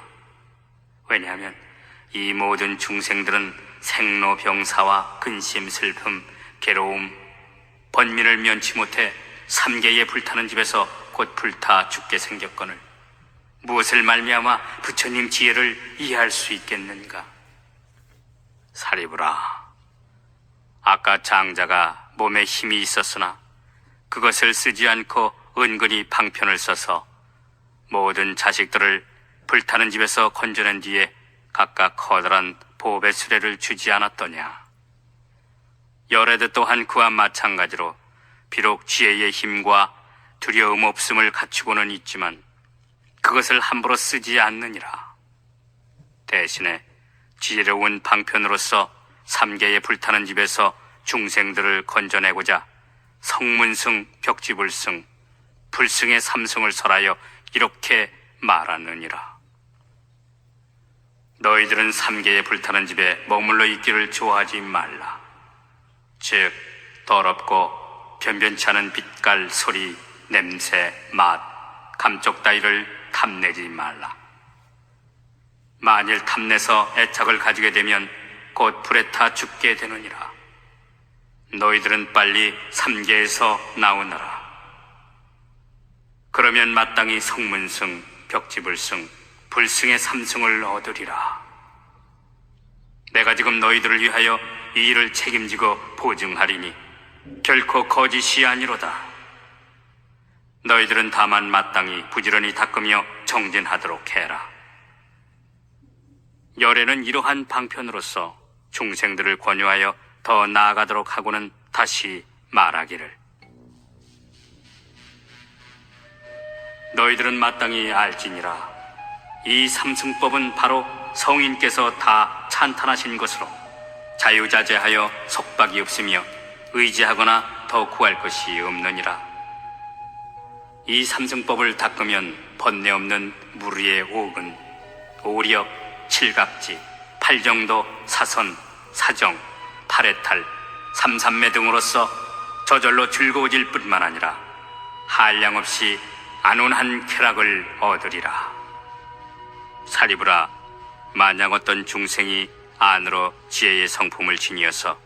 왜냐하면 이 모든 중생들은 생로병사와 근심, 슬픔, 괴로움, 번민을 면치 못해 삼계에 불타는 집에서 곧 불타 죽게 생겼거늘 무엇을 말미암아 부처님 지혜를 이해할 수 있겠는가? 사리부라, 아까 장자가 몸에 힘이 있었으나 그것을 쓰지 않고 은근히 방편을 써서 모든 자식들을 불타는 집에서 건져낸 뒤에 각각 커다란 보배 수레를 주지 않았더냐? 열애도 또한 그와 마찬가지로 비록 지혜의 힘과 두려움 없음을 갖추고는 있지만 그것을 함부로 쓰지 않느니라. 대신에 지혜로운 방편으로서 삼계에 불타는 집에서 중생들을 건져내고자 성문승, 벽지불승, 불승의 삼승을 설하여 이렇게 말하느니라. 너희들은 삼계에 불타는 집에 머물러 있기를 좋아하지 말라. 즉 더럽고 변변치 않은 빛깔, 소리, 냄새, 맛, 감쪽 따위를 탐내지 말라. 만일 탐내서 애착을 가지게 되면 곧 불에 타 죽게 되느니라. 너희들은 빨리 삼계에서 나오너라. 그러면 마땅히 성문승, 벽지불승, 불승의 삼승을 얻으리라. 내가 지금 너희들을 위하여 이 일을 책임지고 보증하리니 결코 거짓이 아니로다. 너희들은 다만 마땅히 부지런히 닦으며 정진하도록 해라. 열애는 이러한 방편으로서 중생들을 권유하여 더 나아가도록 하고는 다시 말하기를, 너희들은 마땅히 알지니라. 이 삼승법은 바로 성인께서 다 찬탄하신 것으로 자유자재하여 속박이 없으며 의지하거나 더 구할 것이 없느니라. 이 삼승법을 닦으면 번뇌 없는 무리의 오근, 오력, 칠각지, 팔정도, 사선, 사정, 팔해탈, 삼삼매 등으로서 저절로 즐거워질 뿐만 아니라 한량없이 안온한 쾌락을 얻으리라. 사리부라, 만약 어떤 중생이 안으로 지혜의 성품을 지니어서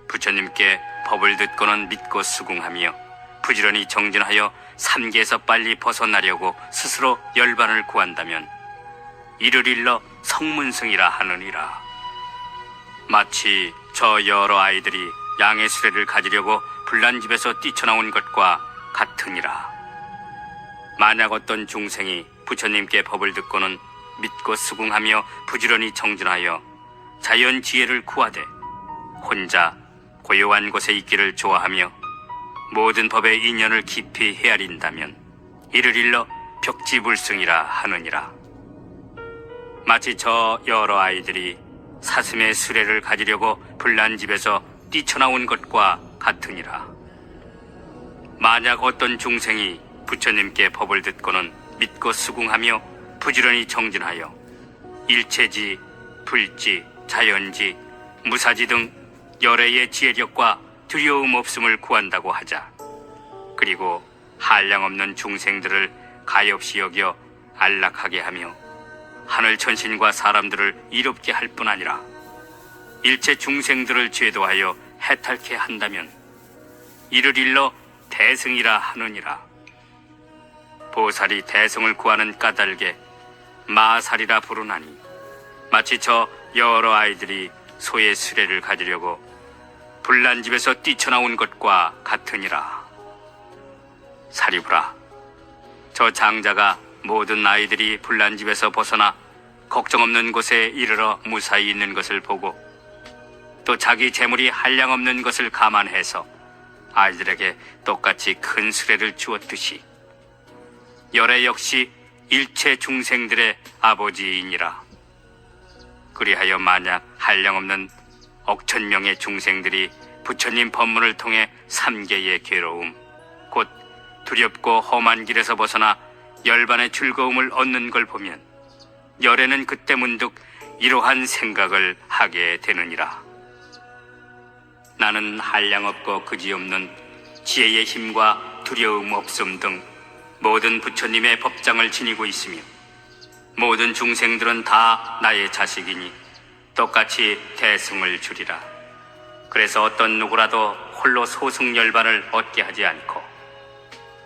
부처님께 법을 듣고는 믿고 수긍하며 부지런히 정진하여 삼계에서 빨리 벗어나려고 스스로 열반을 구한다면 이를 일러 성문승이라 하느니라. 마치 저 여러 아이들이 양의 수레를 가지려고 불난 집에서 뛰쳐나온 것과 같으니라. 만약 어떤 중생이 부처님께 법을 듣고는 믿고 수긍하며 부지런히 정진하여 자연 지혜를 구하되 혼자 고요한 곳에 있기를 좋아하며 모든 법의 인연을 깊이 헤아린다면 이를 일러 벽지불승이라 하느니라. 마치 저 여러 아이들이 사슴의 수레를 가지려고 불난 집에서 뛰쳐나온 것과 같으니라. 만약 어떤 중생이 부처님께 법을 듣고는 믿고 수긍하며 부지런히 정진하여 일체지, 불지, 자연지, 무사지 등 열애의 지혜력과 두려움 없음을 구한다고 하자. 그리고 한량없는 중생들을 가엾이 여겨 안락하게 하며 하늘 천신과 사람들을 이롭게 할 뿐 아니라 일체 중생들을 제도하여 해탈케 한다면 이를 일러 대승이라 하느니라. 보살이 대승을 구하는 까닭에 마살이라 부르나니 마치 저 여러 아이들이 소의 수레를 가지려고 불난 집에서 뛰쳐나온 것과 같으니라. 사리부라, 저 장자가 모든 아이들이 불난 집에서 벗어나 걱정 없는 곳에 이르러 무사히 있는 것을 보고 또 자기 재물이 한량없는 것을 감안해서 아이들에게 똑같이 큰 수레를 주었듯이 열애 역시 일체 중생들의 아버지이니라. 그리하여 만약 한량없는 억천 명의 중생들이 부처님 법문을 통해 삼계의 괴로움, 곧 두렵고 험한 길에서 벗어나 열반의 즐거움을 얻는 걸 보면 열애는 그때 문득 이러한 생각을 하게 되느니라. 나는 한량없고 그지없는 지혜의 힘과 두려움 없음 등 모든 부처님의 법장을 지니고 있으며 모든 중생들은 다 나의 자식이니 똑같이 대승을 주리라. 그래서 어떤 누구라도 홀로 소승열반을 얻게 하지 않고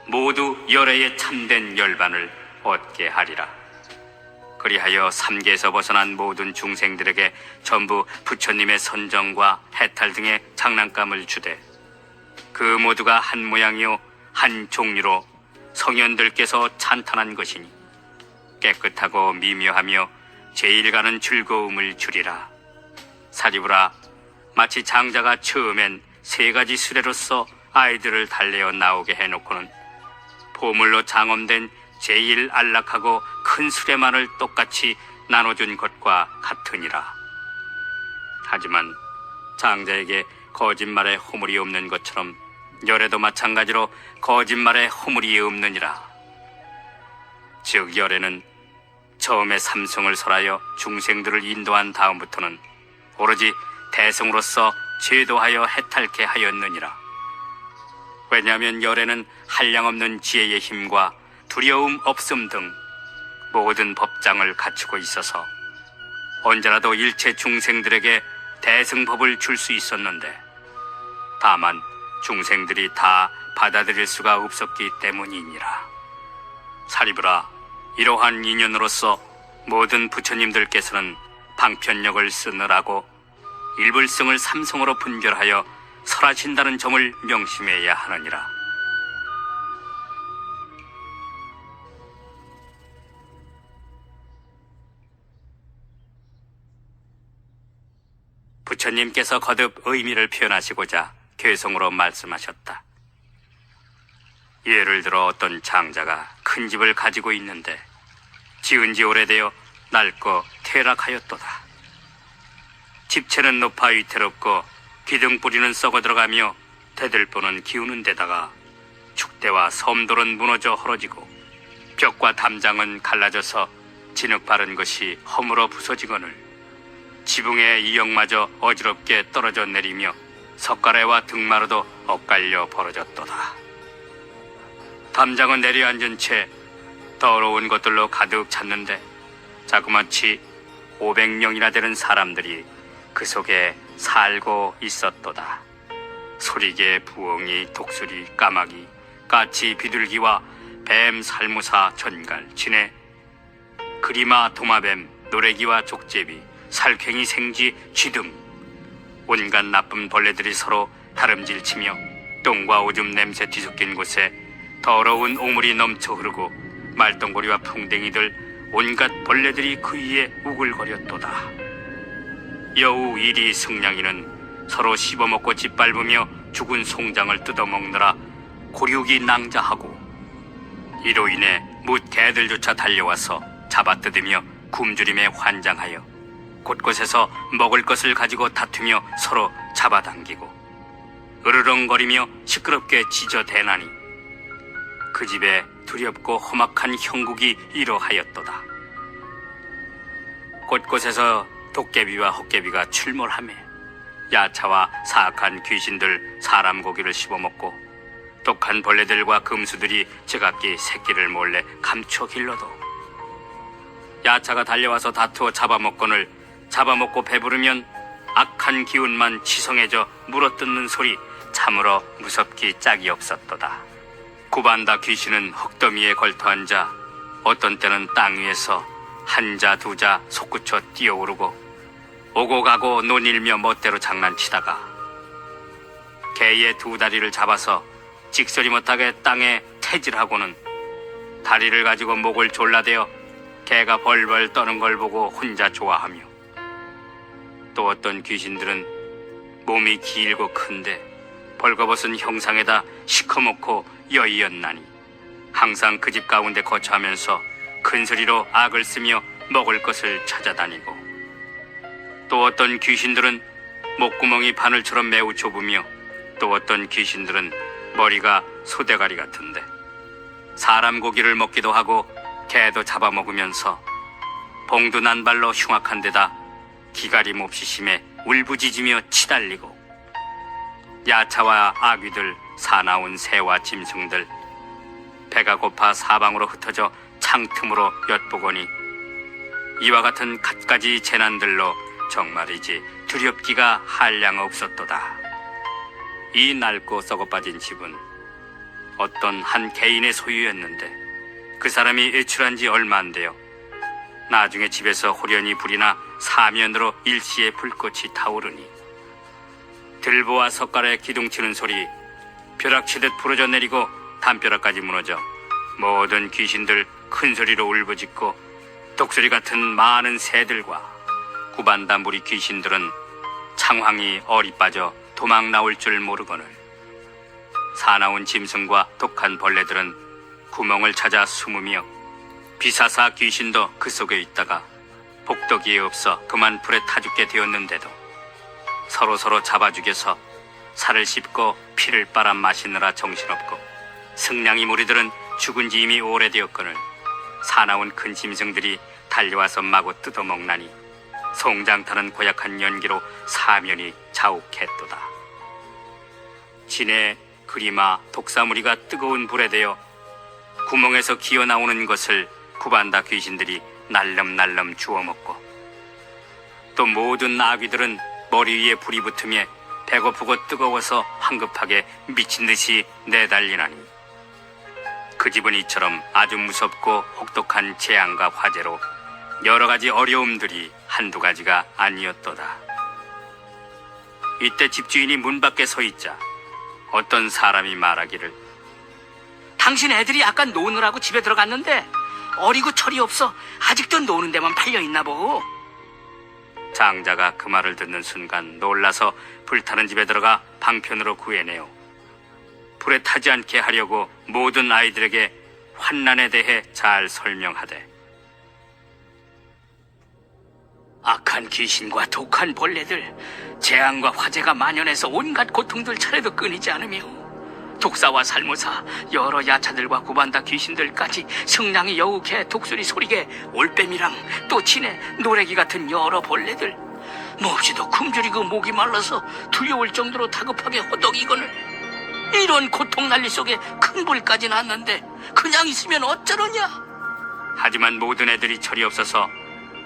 모두 열애의 참된 열반을 얻게 하리라. 그리하여 삼계에서 벗어난 모든 중생들에게 전부 부처님의 선정과 해탈 등의 장난감을 주되 그 모두가 한 모양이요 한 종류로 성현들께서 찬탄한 것이니 깨끗하고 미묘하며 제일 가는 즐거움을 주리라. 사리부라, 마치 장자가 처음엔 3가지 수레로서 아이들을 달래어 나오게 해놓고는 보물로 장엄된 제일 안락하고 큰 수레만을 똑같이 나눠준 것과 같으니라. 하지만 장자에게 거짓말에 허물이 없는 것처럼 열애도 마찬가지로 거짓말에 허물이 없느니라. 즉 열애는 처음에 삼성을 설하여 중생들을 인도한 다음부터는 오로지 대승으로서 제도하여 해탈케 하였느니라. 왜냐하면 열애는 한량없는 지혜의 힘과 두려움 없음 등 모든 법장을 갖추고 있어서 언제라도 일체 중생들에게 대승법을 줄 수 있었는데 다만 중생들이 다 받아들일 수가 없었기 때문이니라. 사리부라, 이러한 인연으로서 모든 부처님들께서는 방편력을 쓰느라고 일불성을 삼성으로 분별하여 설하신다는 점을 명심해야 하느니라. 부처님께서 거듭 의미를 표현하시고자 괴성으로 말씀하셨다. 예를 들어 어떤 장자가 큰 집을 가지고 있는데 지은 지 오래되어 낡고 퇴락하였도다. 집채는 높아 위태롭고 기둥뿌리는 썩어 들어가며 대들보는 기우는 데다가 축대와 섬돌은 무너져 헐어지고 벽과 담장은 갈라져서 진흙 바른 것이 허물어 부서지거늘 지붕의 이역마저 어지럽게 떨어져 내리며 석가래와 등마루도 엇갈려 벌어졌도다. 담장은 내려앉은 채 더러운 것들로 가득 찼는데 자그마치 500명이나 되는 사람들이 그 속에 살고 있었도다. 소리개, 부엉이, 독수리, 까마귀, 까치, 비둘기와 뱀, 살무사, 전갈, 진해, 그리마, 도마뱀, 노래기와 족제비, 살쾡이, 생쥐, 쥐 등 온갖 나쁜 벌레들이 서로 다름질치며 똥과 오줌 냄새 뒤섞인 곳에 더러운 오물이 넘쳐 흐르고 말똥고리와 풍뎅이들 온갖 벌레들이 그 위에 우글거렸도다. 여우, 이리, 승냥이는 서로 씹어먹고 짓밟으며 죽은 송장을 뜯어먹느라 고륙이 낭자하고 이로 인해 뭇 개들조차 달려와서 잡아뜯으며 굶주림에 환장하여 곳곳에서 먹을 것을 가지고 다투며 서로 잡아당기고 으르렁거리며 시끄럽게 짖어대나니 그 집에 두렵고 험악한 형국이 이러하였도다. 곳곳에서 도깨비와 헛개비가 출몰하며 야차와 사악한 귀신들 사람 고기를 씹어먹고 독한 벌레들과 금수들이 제각기 새끼를 몰래 감춰 길러도 야차가 달려와서 다투어 잡아먹거늘 잡아먹고 배부르면 악한 기운만 치성해져 물어뜯는 소리 참으로 무섭기 짝이 없었도다. 구반다 귀신은 흙더미에 걸터앉아 어떤 때는 땅 위에서 한자 두자 솟구쳐 뛰어오르고 오고 가고 논일며 멋대로 장난치다가 개의 두 다리를 잡아서 직설이 못하게 땅에 태질하고는 다리를 가지고 목을 졸라대어 개가 벌벌 떠는 걸 보고 혼자 좋아하며 또 어떤 귀신들은 몸이 길고 큰데 벌거벗은 형상에다 시커멓고 여의었나니 항상 그 집 가운데 거처하면서 큰 소리로 악을 쓰며 먹을 것을 찾아다니고 또 어떤 귀신들은 목구멍이 바늘처럼 매우 좁으며 또 어떤 귀신들은 머리가 소대가리 같은데 사람 고기를 먹기도 하고 개도 잡아먹으면서 봉두난 발로 흉악한 데다 기가림 없이 심해 울부짖으며 치달리고 야차와 아귀들 사나운 새와 짐승들 배가 고파 사방으로 흩어져 창틈으로 엿보거니 이와 같은 갖가지 재난들로 정말이지 두렵기가 한량 없었도다. 이 낡고 썩어빠진 집은 어떤 한 개인의 소유였는데 그 사람이 외출한 지 얼마 안 되어 나중에 집에서 호련히 불이나 사면으로 일시에 불꽃이 타오르니 들보와 석가래 기둥치는 소리 벼락치듯 부러져 내리고 담벼락까지 무너져 모든 귀신들 큰 소리로 울부짖고 독수리 같은 많은 새들과 구반다무리 귀신들은 창황이 얼이 빠져 도망 나올 줄 모르거늘 사나운 짐승과 독한 벌레들은 구멍을 찾아 숨으며 비사사 귀신도 그 속에 있다가 복덕이에 없어 그만 불에 타 죽게 되었는데도 서로 잡아 죽여서 살을 씹고 피를 빨아 마시느라 정신없고 승냥이 무리들은 죽은 지 이미 오래되었거늘 사나운 큰 짐승들이 달려와서 마구 뜯어먹나니 송장타는 고약한 연기로 사면이 자욱했도다. 진해 그리마 독사무리가 뜨거운 불에 대어 구멍에서 기어나오는 것을 구반다 귀신들이 날름날름 주워먹고 또 모든 아귀들은 머리 위에 불이 붙으며 배고프고 뜨거워서 황급하게 미친듯이 내달리나니 그 집은 이처럼 아주 무섭고 혹독한 재앙과 화재로 여러 가지 어려움들이 한두 가지가 아니었도다. 이때 집주인이 문 밖에 서 있자 어떤 사람이 말하기를 당신 애들이 아까 노느라고 집에 들어갔는데 어리고 철이 없어 아직도 노는 데만 팔려있나 보고. 장자가 그 말을 듣는 순간 놀라서 불타는 집에 들어가 방편으로 구해내어 불에 타지 않게 하려고 모든 아이들에게 환난에 대해 잘 설명하되 악한 귀신과 독한 벌레들, 재앙과 화재가 만연해서 온갖 고통들 차례도 끊이지 않으며 독사와 살모사, 여러 야차들과 구반다 귀신들까지 성량이 여욱해 독수리 소리게 올빼미랑 또 진해 노래기 같은 여러 벌레들 몹시도 굶주리고 목이 말라서 두려울 정도로 다급하게 호덕이거늘 이런 고통 난리 속에 큰 불까지 났는데 그냥 있으면 어쩌느냐. 하지만 모든 애들이 철이 없어서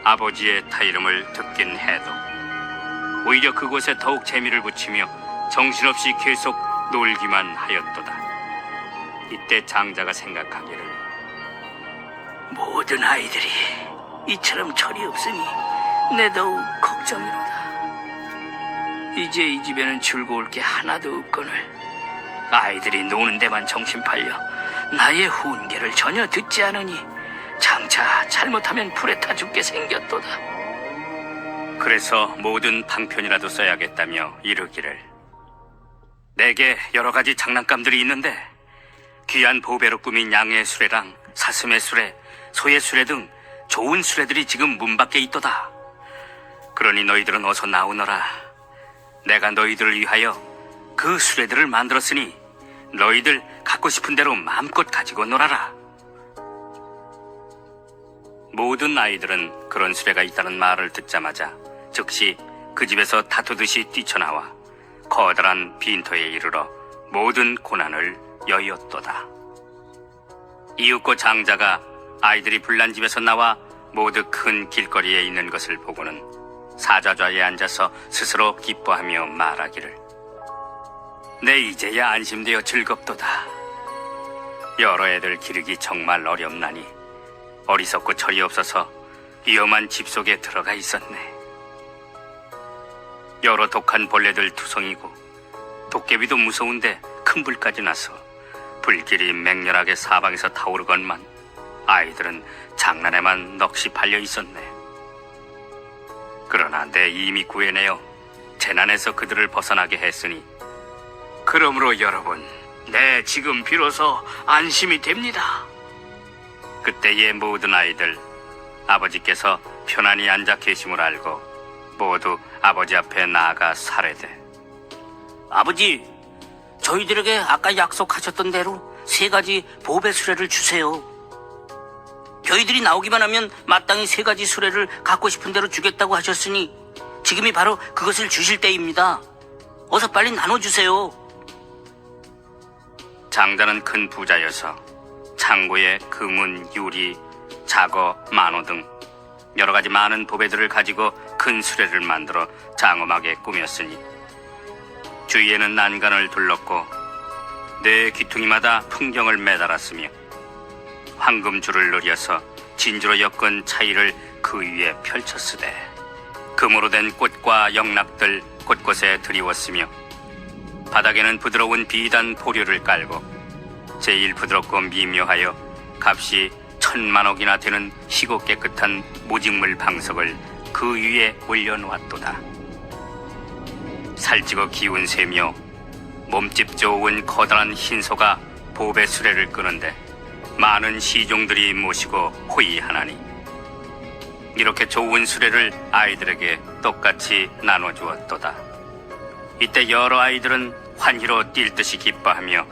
아버지의 타이름을 듣긴 해도 오히려 그곳에 더욱 재미를 붙이며 정신없이 계속 놀기만 하였도다. 이때 장자가 생각하기를 모든 아이들이 이처럼 철이 없으니 내 더욱 걱정이로다. 이제 이 집에는 즐거울 게 하나도 없거늘 아이들이 노는 데만 정신 팔려 나의 훈계를 전혀 듣지 않으니 장차 잘못하면 불에 타 죽게 생겼도다. 그래서 모든 방편이라도 써야겠다며 이르기를 내게 여러 가지 장난감들이 있는데 귀한 보배로 꾸민 양의 수레랑 사슴의 수레, 소의 수레 등 좋은 수레들이 지금 문 밖에 있도다. 그러니 너희들은 어서 나오너라. 내가 너희들을 위하여 그 수레들을 만들었으니 너희들 갖고 싶은 대로 마음껏 가지고 놀아라. 모든 아이들은 그런 수레가 있다는 말을 듣자마자 즉시 그 집에서 다투듯이 뛰쳐나와 커다란 빈터에 이르러 모든 고난을 여의었도다. 이윽고 장자가 아이들이 불난 집에서 나와 모두 큰 길거리에 있는 것을 보고는 사자좌에 앉아서 스스로 기뻐하며 말하기를, 내 이제야 안심되어 즐겁도다. 여러 애들 기르기 정말 어렵나니 어리석고 철이 없어서 위험한 집 속에 들어가 있었네. 여러 독한 벌레들 투성이고 도깨비도 무서운데 큰 불까지 나서 불길이 맹렬하게 사방에서 타오르건만 아이들은 장난에만 넋이 팔려 있었네. 그러나 내 이미 구해내어 재난에서 그들을 벗어나게 했으니 그러므로 여러분, 내 지금 비로소 안심이 됩니다. 그때의 모든 아이들, 아버지께서 편안히 앉아 계심을 알고 모두 아버지 앞에 나아가 사례되, 아버지, 저희들에게 아까 약속하셨던 대로 3가지 보배 수레를 주세요. 저희들이 나오기만 하면 마땅히 3가지 수레를 갖고 싶은 대로 주겠다고 하셨으니 지금이 바로 그것을 주실 때입니다. 어서 빨리 나눠주세요. 장자는 큰 부자여서 창고에 금은, 유리, 자거, 만호 등 여러 가지 많은 보배들을 가지고 큰 수레를 만들어 장엄하게 꾸몄으니 주위에는 난간을 둘렀고 네 귀퉁이마다 풍경을 매달았으며 황금줄을 늘여서 진주로 엮은 차이를 그 위에 펼쳤으되 금으로 된 꽃과 영락들 곳곳에 드리웠으며 바닥에는 부드러운 비단 포류를 깔고 제일 부드럽고 미묘하여 값이 10,000만억이나 되는 희고 깨끗한 무직물 방석을 그 위에 올려놓았도다. 살찌고 기운 세며 몸집 좋은 커다란 흰소가 보배 수레를 끄는데 많은 시종들이 모시고 호위하나니 이렇게 좋은 수레를 아이들에게 똑같이 나눠주었도다. 이때 여러 아이들은 환희로 뛸 듯이 기뻐하며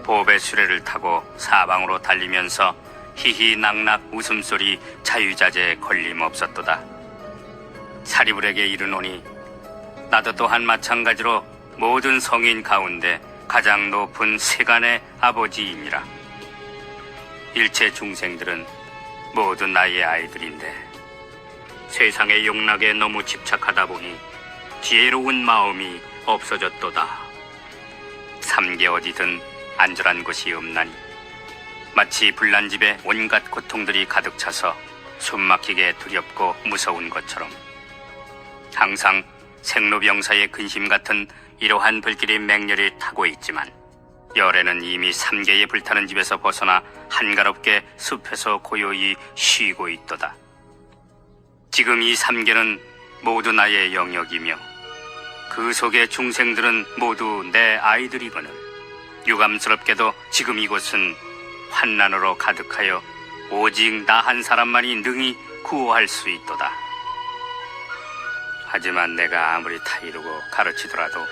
보배 수레를 타고 사방으로 달리면서 히히낙낙 웃음소리 자유자재 걸림없었도다. 사리불에게 이르노니 나도 또한 마찬가지로 모든 성인 가운데 가장 높은 세간의 아버지이니라. 일체 중생들은 모두 나의 아이들인데 세상의 욕락에 너무 집착하다 보니 지혜로운 마음이 없어졌도다. 삼계 어디든 안전한 곳이 없나니 마치 불난 집에 온갖 고통들이 가득 차서 숨막히게 두렵고 무서운 것처럼 항상 생로병사의 근심 같은 이러한 불길이 맹렬히 타고 있지만 열애는 이미 삼계에 불타는 집에서 벗어나 한가롭게 숲에서 고요히 쉬고 있도다. 지금 이 삼계는 모두 나의 영역이며 그 속의 중생들은 모두 내 아이들이거늘 유감스럽게도 지금 이곳은 환난으로 가득하여 오직 나 한 사람만이 능히 구호할 수 있도다. 하지만 내가 아무리 타이르고 가르치더라도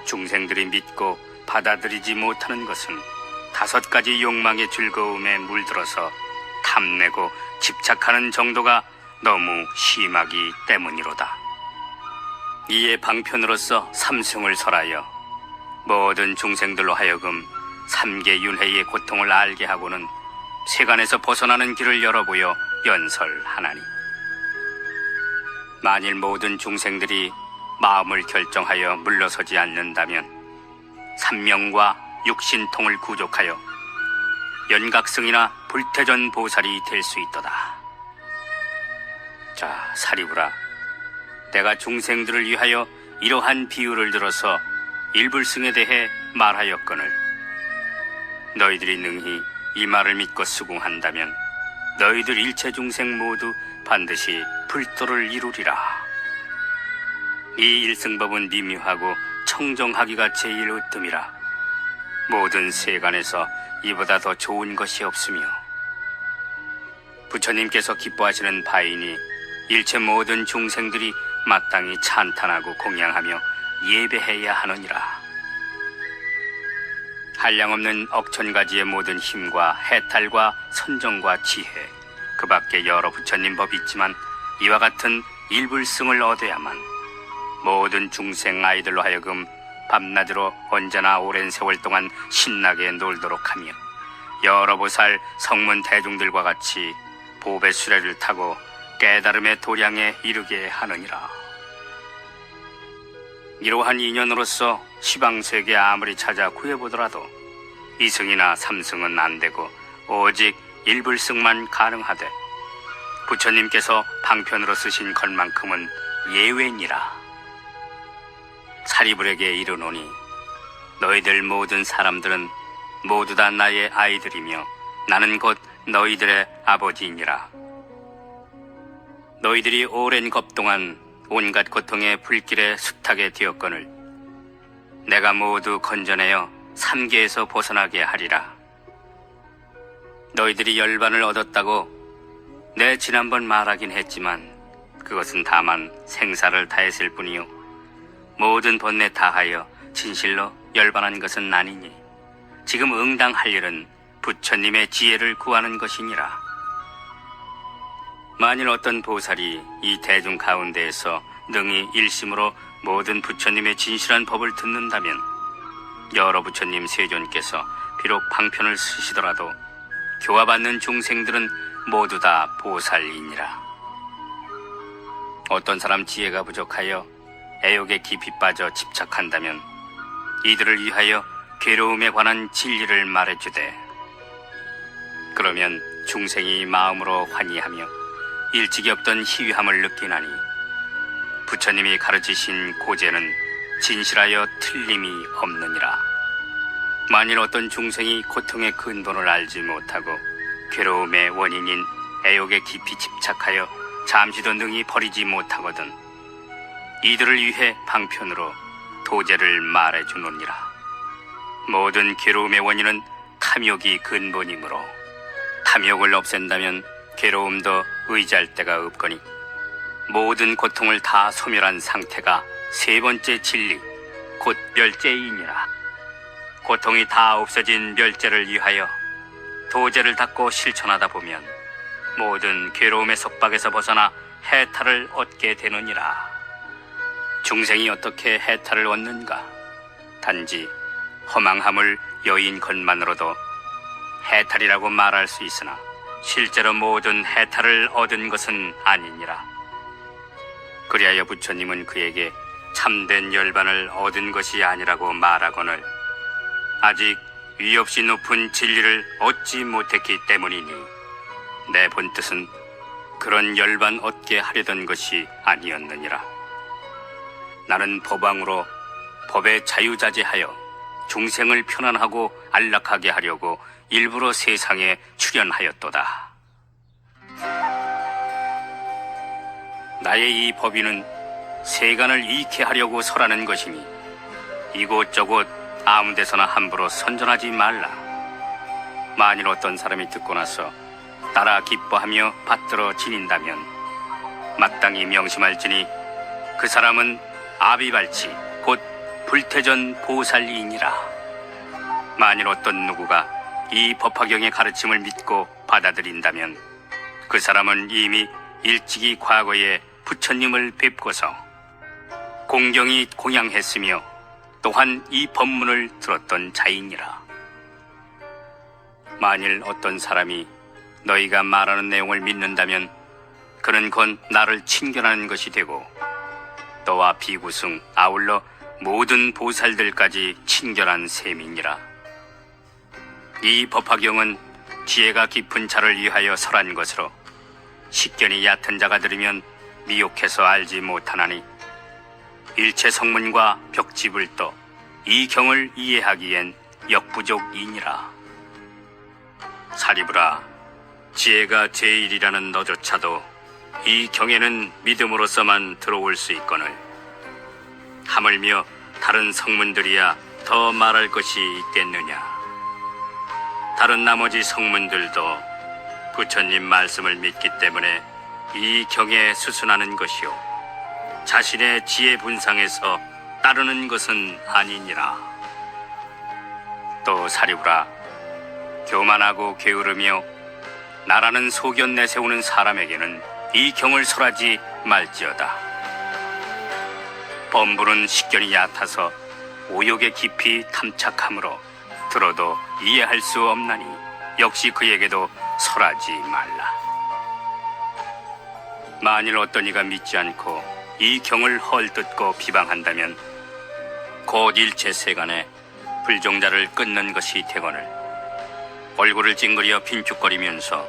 중생들이 믿고 받아들이지 못하는 것은 5가지 욕망의 즐거움에 물들어서 탐내고 집착하는 정도가 너무 심하기 때문이로다. 이에 방편으로서 삼승을 설하여 모든 중생들로 하여금 삼계윤회의 고통을 알게 하고는 세간에서 벗어나는 길을 열어보여 연설하나니 만일 모든 중생들이 마음을 결정하여 물러서지 않는다면 삼명과 육신통을 구족하여 연각승이나 불태전 보살이 될 수 있도다. 자, 사리부라, 내가 중생들을 위하여 이러한 비유를 들어서 일불승에 대해 말하였거늘 너희들이 능히 이 말을 믿고 수긍한다면 너희들 일체 중생 모두 반드시 불도를 이루리라. 이 일승법은 미묘하고 청정하기가 제일 으뜸이라. 모든 세간에서 이보다 더 좋은 것이 없으며 부처님께서 기뻐하시는 바이니 일체 모든 중생들이 마땅히 찬탄하고 공양하며 예배해야 하느니라. 한량없는 억천가지의 모든 힘과 해탈과 선정과 지혜, 그 밖에 여러 부처님 법이 있지만 이와 같은 일불승을 얻어야만 모든 중생 아이들로 하여금 밤낮으로 언제나 오랜 세월 동안 신나게 놀도록 하며 여러 보살 성문 대중들과 같이 보배 수레를 타고 깨달음의 도량에 이르게 하느니라. 이러한 인연으로서 시방세계 아무리 찾아 구해보더라도 2승이나 3승은 안 되고 오직 일불승만 가능하되 부처님께서 방편으로 쓰신 것만큼은 예외니라. 사리불에게 이르노니 너희들 모든 사람들은 모두 다 나의 아이들이며 나는 곧 너희들의 아버지이니라. 너희들이 오랜 겁 동안 온갖 고통의 불길에 숱하게 되었거늘 내가 모두 건져내어 삼계에서 벗어나게 하리라. 너희들이 열반을 얻었다고 내 지난번 말하긴 했지만 그것은 다만 생사를 다했을 뿐이요 모든 번뇌 다하여 진실로 열반한 것은 아니니 지금 응당할 일은 부처님의 지혜를 구하는 것이니라. 만일 어떤 보살이 이 대중 가운데에서 능히 일심으로 모든 부처님의 진실한 법을 듣는다면 여러 부처님 세존께서 비록 방편을 쓰시더라도 교화받는 중생들은 모두 다 보살이니라. 어떤 사람 지혜가 부족하여 애욕에 깊이 빠져 집착한다면 이들을 위하여 괴로움에 관한 진리를 말해주되 그러면 중생이 마음으로 환희하며 일찍이 없던 희귀함을 느끼나니 부처님이 가르치신 고제는 진실하여 틀림이 없느니라. 만일 어떤 중생이 고통의 근본을 알지 못하고 괴로움의 원인인 애욕에 깊이 집착하여 잠시도 능히 버리지 못하거든 이들을 위해 방편으로 도제를 말해주느니라. 모든 괴로움의 원인은 탐욕이 근본이므로 탐욕을 없앤다면 괴로움도 의지할 데가 없거니 모든 고통을 다 소멸한 상태가 세 번째 진리 곧 멸제이니라. 고통이 다 없어진 멸제를 위하여 도제를 닦고 실천하다 보면 모든 괴로움의 속박에서 벗어나 해탈을 얻게 되느니라. 중생이 어떻게 해탈을 얻는가? 단지 허망함을 여인 것만으로도 해탈이라고 말할 수 있으나 실제로 모든 해탈을 얻은 것은 아니니라. 그리하여 부처님은 그에게 참된 열반을 얻은 것이 아니라고 말하거늘 아직 위없이 높은 진리를 얻지 못했기 때문이니 내 본뜻은 그런 열반 얻게 하려던 것이 아니었느니라. 나는 법왕으로 법에 자유자재하여 중생을 편안하고 안락하게 하려고 일부러 세상에 출현하였도다. 나의 이 법인은 세간을 잃게 하려고 설하는 것이니 이곳저곳 아무 데서나 함부로 선전하지 말라. 만일 어떤 사람이 듣고 나서 따라 기뻐하며 받들어 지닌다면 마땅히 명심할지니 그 사람은 아비발치 곧 불태전 보살이니라. 만일 어떤 누구가 이 법화경의 가르침을 믿고 받아들인다면 그 사람은 이미 일찍이 과거에 부처님을 뵙고서 공경히 공양했으며 또한 이 법문을 들었던 자이니라. 만일 어떤 사람이 너희가 말하는 내용을 믿는다면 그는 곧 나를 친견하는 것이 되고 너와 비구승 아울러 모든 보살들까지 친견한 셈이니라. 이 법화경은 지혜가 깊은 자를 위하여 설한 것으로 식견이 얕은 자가 들으면 미혹해서 알지 못하나니 일체 성문과 벽집을 떠 이 경을 이해하기엔 역부족이니라. 사리부라, 지혜가 제일이라는 너조차도 이 경에는 믿음으로서만 들어올 수 있거늘 하물며 다른 성문들이야 더 말할 것이 있겠느냐. 다른 나머지 성문들도 부처님 말씀을 믿기 때문에 이 경에 수순하는 것이요 자신의 지혜 분상에서 따르는 것은 아니니라. 또 사리부라, 교만하고 게으르며 나라는 소견 내세우는 사람에게는 이 경을 설하지 말지어다. 범불은 식견이 얕아서 오욕에 깊이 탐착하므로 들어도 이해할 수 없나니 역시 그에게도 설하지 말라. 만일 어떤 이가 믿지 않고 이 경을 헐뜯고 비방한다면 곧 일체 세간에 불종자를 끊는 것이 되거늘 얼굴을 찡그려 빈죽거리면서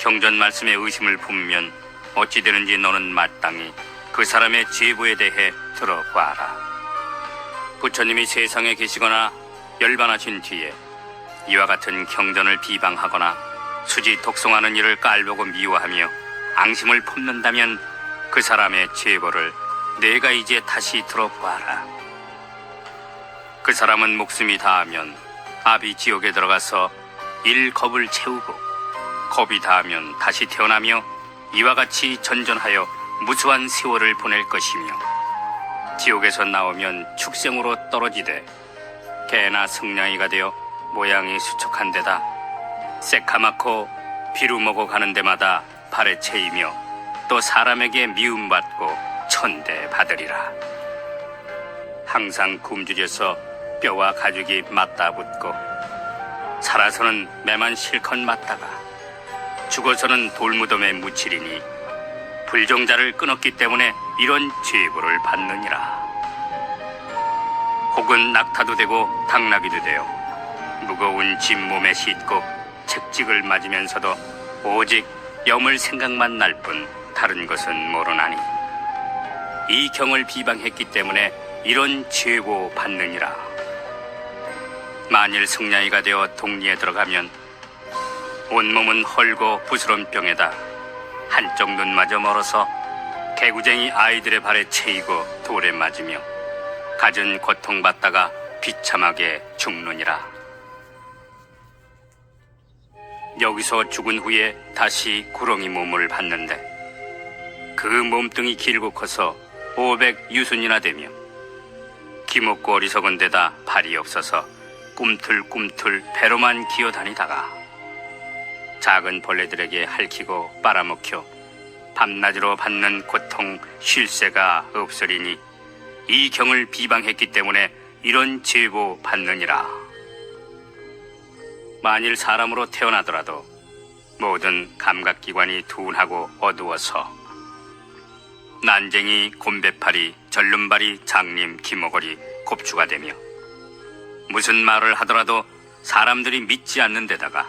경전 말씀에 의심을 품으면 어찌 되는지 너는 마땅히 그 사람의 제보에 대해 들어봐라. 부처님이 세상에 계시거나 열반하신 뒤에 이와 같은 경전을 비방하거나 수지 독송하는 일을 깔보고 미워하며 앙심을 품는다면 그 사람의 제보를 내가 이제 다시 들어보아라. 그 사람은 목숨이 다하면 아비 지옥에 들어가서 일겁을 채우고 겁이 다하면 다시 태어나며 이와 같이 전전하여 무수한 세월을 보낼 것이며 지옥에서 나오면 축생으로 떨어지되 개나 승냥이가 되어 모양이 수척한 데다 새카맣고 비루 먹어 가는 데마다 발에 채이며 또 사람에게 미움받고 천대받으리라. 항상 굶주려서 뼈와 가죽이 맞다붙고 살아서는 매만 실컷 맞다가 죽어서는 돌무덤에 묻히리니 불종자를 끊었기 때문에 이런 제보를 받느니라. 혹은 낙타도 되고 당나귀도 되어 무거운 짐 몸에 싣고 책직을 맞으면서도 오직 염을 생각만 날 뿐 다른 것은 모르나니 이 경을 비방했기 때문에 이런 제보 받느니라. 만일 승냥이가 되어 동리에 들어가면 온몸은 헐고 부스런 병에다 한쪽 눈마저 멀어서 개구쟁이 아이들의 발에 채이고 돌에 맞으며 갖은 고통받다가 비참하게 죽느니라. 여기서 죽은 후에 다시 구렁이 몸을 받는데 그 몸뚱이 길고 커서 500유순이나 되며 기먹고 어리석은 데다 발이 없어서 꿈틀꿈틀 배로만 기어다니다가 작은 벌레들에게 핥히고 빨아먹혀 밤낮으로 받는 고통 쉴 새가 없으리니 이 경을 비방했기 때문에 이런 제보 받느니라. 만일 사람으로 태어나더라도 모든 감각기관이 둔하고 어두워서 난쟁이, 곰배팔이, 절름발이, 장님, 기머거리, 곱추가 되며 무슨 말을 하더라도 사람들이 믿지 않는 데다가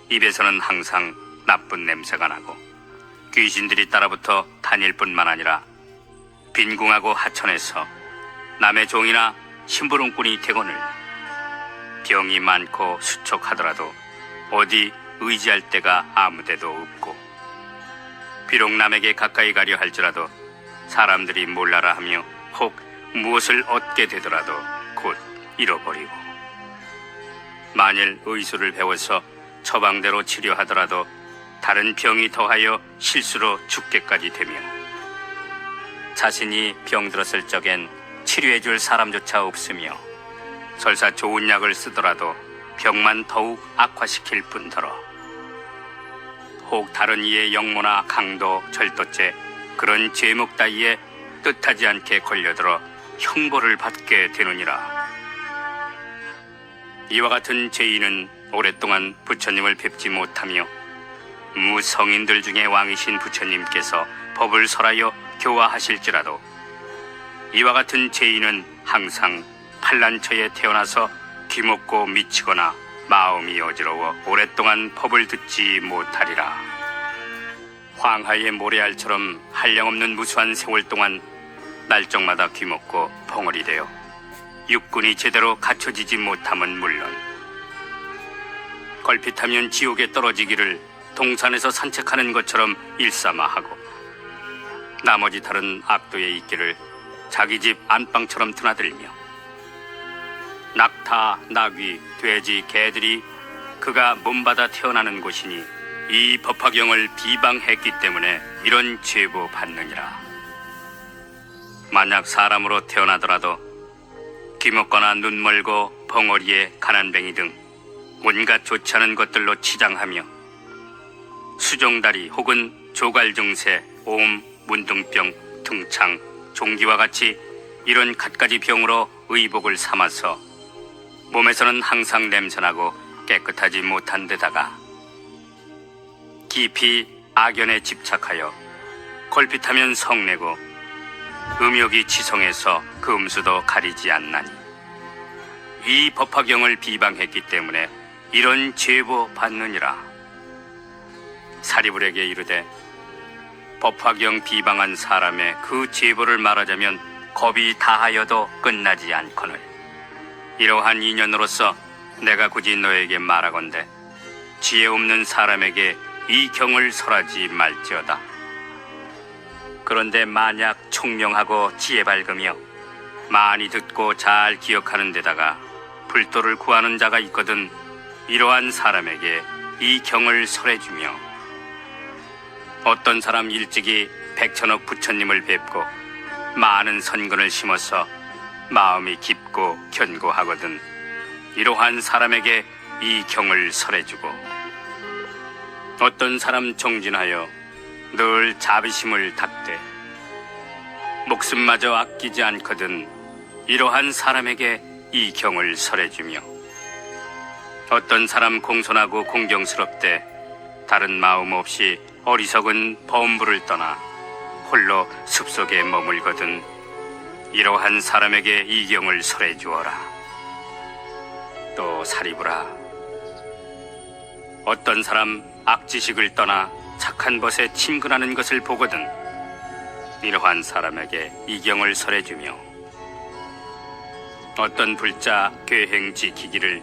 입에서는 항상 나쁜 냄새가 나고 귀신들이 따라붙어 다닐 뿐만 아니라 빈궁하고 하천에서 남의 종이나 심부름꾼이 되거늘 병이 많고 수척하더라도 어디 의지할 데가 아무데도 없고 비록 남에게 가까이 가려 할지라도 사람들이 몰라라 하며 혹 무엇을 얻게 되더라도 곧 잃어버리고 만일 의술을 배워서 처방대로 치료하더라도 다른 병이 더하여 실수로 죽게까지 되며 자신이 병들었을 적엔 치료해줄 사람조차 없으며 설사 좋은 약을 쓰더라도 병만 더욱 악화시킬 뿐더러 혹 다른 이의 영모나 강도, 절도죄 그런 죄목 따위에 뜻하지 않게 걸려들어 형벌을 받게 되느니라. 이와 같은 죄인은 오랫동안 부처님을 뵙지 못하며 무성인들 중에 왕이신 부처님께서 법을 설하여 교화하실지라도 이와 같은 죄인은 항상 판란처에 태어나서 귀먹고 미치거나 마음이 어지러워 오랫동안 법을 듣지 못하리라. 황하의 모래알처럼 한량없는 무수한 세월 동안 날적마다 귀먹고 벙어리 되어 육군이 제대로 갖춰지지 못함은 물론 걸핏하면 지옥에 떨어지기를 동산에서 산책하는 것처럼 일삼아하고 나머지 다른 악도의 있기를 자기 집 안방처럼 드나들며 낙타, 나귀, 돼지, 개들이 그가 몸받아 태어나는 곳이니 이 법화경을 비방했기 때문에 이런 제보 받느니라. 만약 사람으로 태어나더라도 귀먹거나 눈멀고 벙어리에 가난뱅이 등 온갖 좋지 않은 것들로 치장하며 수종다리 혹은 조갈증세, 옴, 문둥병, 등창, 종기와 같이 이런 갖가지 병으로 의복을 삼아서 몸에서는 항상 냄새나고 깨끗하지 못한 데다가 깊이 악연에 집착하여 걸핏하면 성내고 음욕이 치성해서 금수도 가리지 않나니 이 법화경을 비방했기 때문에 이런 제보 받느니라. 사리불에게 이르되 법화경 비방한 사람의 그 제보를 말하자면 겁이 다하여도 끝나지 않거늘 이러한 인연으로서 내가 굳이 너에게 말하건대 지혜 없는 사람에게 이 경을 설하지 말지어다. 그런데 만약 총명하고 지혜 밝으며 많이 듣고 잘 기억하는 데다가 불도를 구하는 자가 있거든 이러한 사람에게 이 경을 설해주며 어떤 사람 일찍이 백천억 부처님을 뵙고 많은 선근을 심어서 마음이 깊고 견고하거든 이러한 사람에게 이 경을 설해주고 어떤 사람 정진하여 늘 자비심을 닦되 목숨마저 아끼지 않거든 이러한 사람에게 이 경을 설해주며 어떤 사람 공손하고 공경스럽되 다른 마음 없이 어리석은 범부를 떠나 홀로 숲속에 머물거든 이러한 사람에게 이 경을 설해주어라. 또 사리부라 어떤 사람 악지식을 떠나 착한 벗에 침근하는 것을 보거든 이러한 사람에게 이 경을 설해주며 어떤 불자 계행 지키기를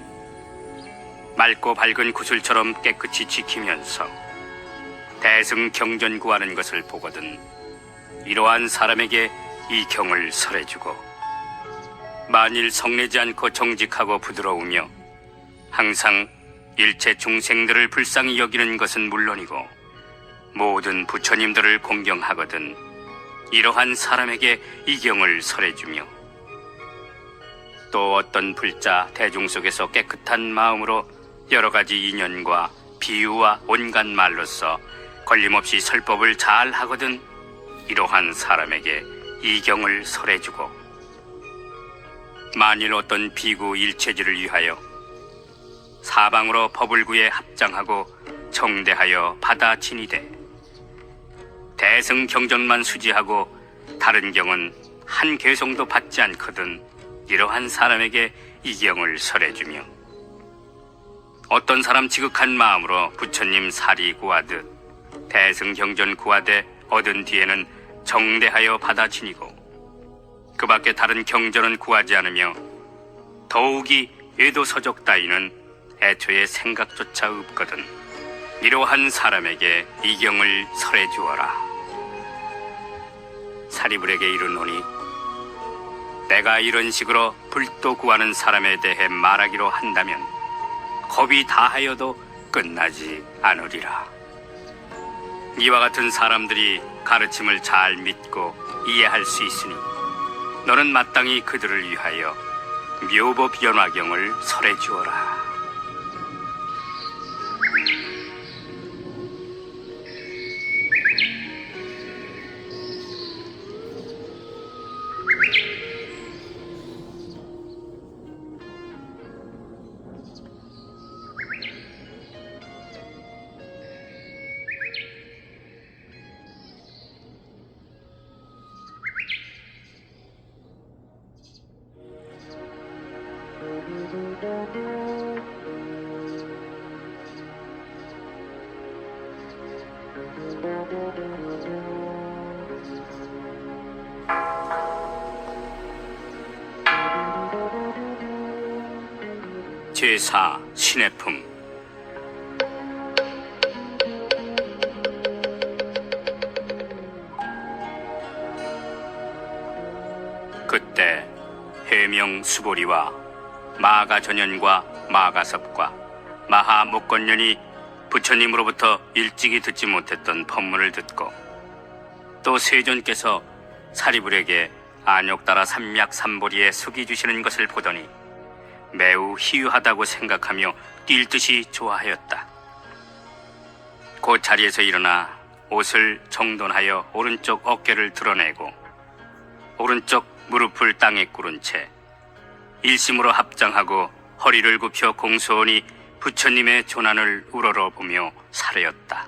맑고 밝은 구슬처럼 깨끗이 지키면서 대승 경전 구하는 것을 보거든 이러한 사람에게 이 경을 설해주고 만일 성내지 않고 정직하고 부드러우며 항상 일체 중생들을 불쌍히 여기는 것은 물론이고 모든 부처님들을 공경하거든 이러한 사람에게 이 경을 설해주며 또 어떤 불자 대중 속에서 깨끗한 마음으로 여러 가지 인연과 비유와 온갖 말로써 걸림없이 설법을 잘 하거든 이러한 사람에게 이 경을 설해주고 만일 어떤 비구 일체지를 위하여 사방으로 법을 구해 합장하고 정대하여 받아 지니되 대승 경전만 수지하고 다른 경은 한 개송도 받지 않거든 이러한 사람에게 이 경을 설해주며 어떤 사람 지극한 마음으로 부처님 사리 구하듯 대승 경전 구하되 얻은 뒤에는 정대하여 받아 지니고 그 밖에 다른 경전은 구하지 않으며 더욱이 외도서적 따위는 애초에 생각조차 없거든 이러한 사람에게 이 경을 설해 주어라. 사리불에게 이르노니 내가 이런 식으로 불도 구하는 사람에 대해 말하기로 한다면 겁이 다하여도 끝나지 않으리라. 이와 같은 사람들이 가르침을 잘 믿고 이해할 수 있으니 너는 마땅히 그들을 위하여 묘법 연화경을 설해 주어라. 제4 신의 품. 그때 해명 수보리와 마가전연과 마가섭과 마하목건년이 부처님으로부터 일찍이 듣지 못했던 법문을 듣고 또 세존께서 사리불에게 안욕따라 삼맥삼보리에 숙이 주시는 것을 보더니 매우 희유하다고 생각하며 뛸 듯이 좋아하였다. 곧 자리에서 일어나 옷을 정돈하여 오른쪽 어깨를 드러내고 오른쪽 무릎을 땅에 꿇은 채 일심으로 합장하고 허리를 굽혀 공손히 부처님의 조난을 우러러보며 사려였다.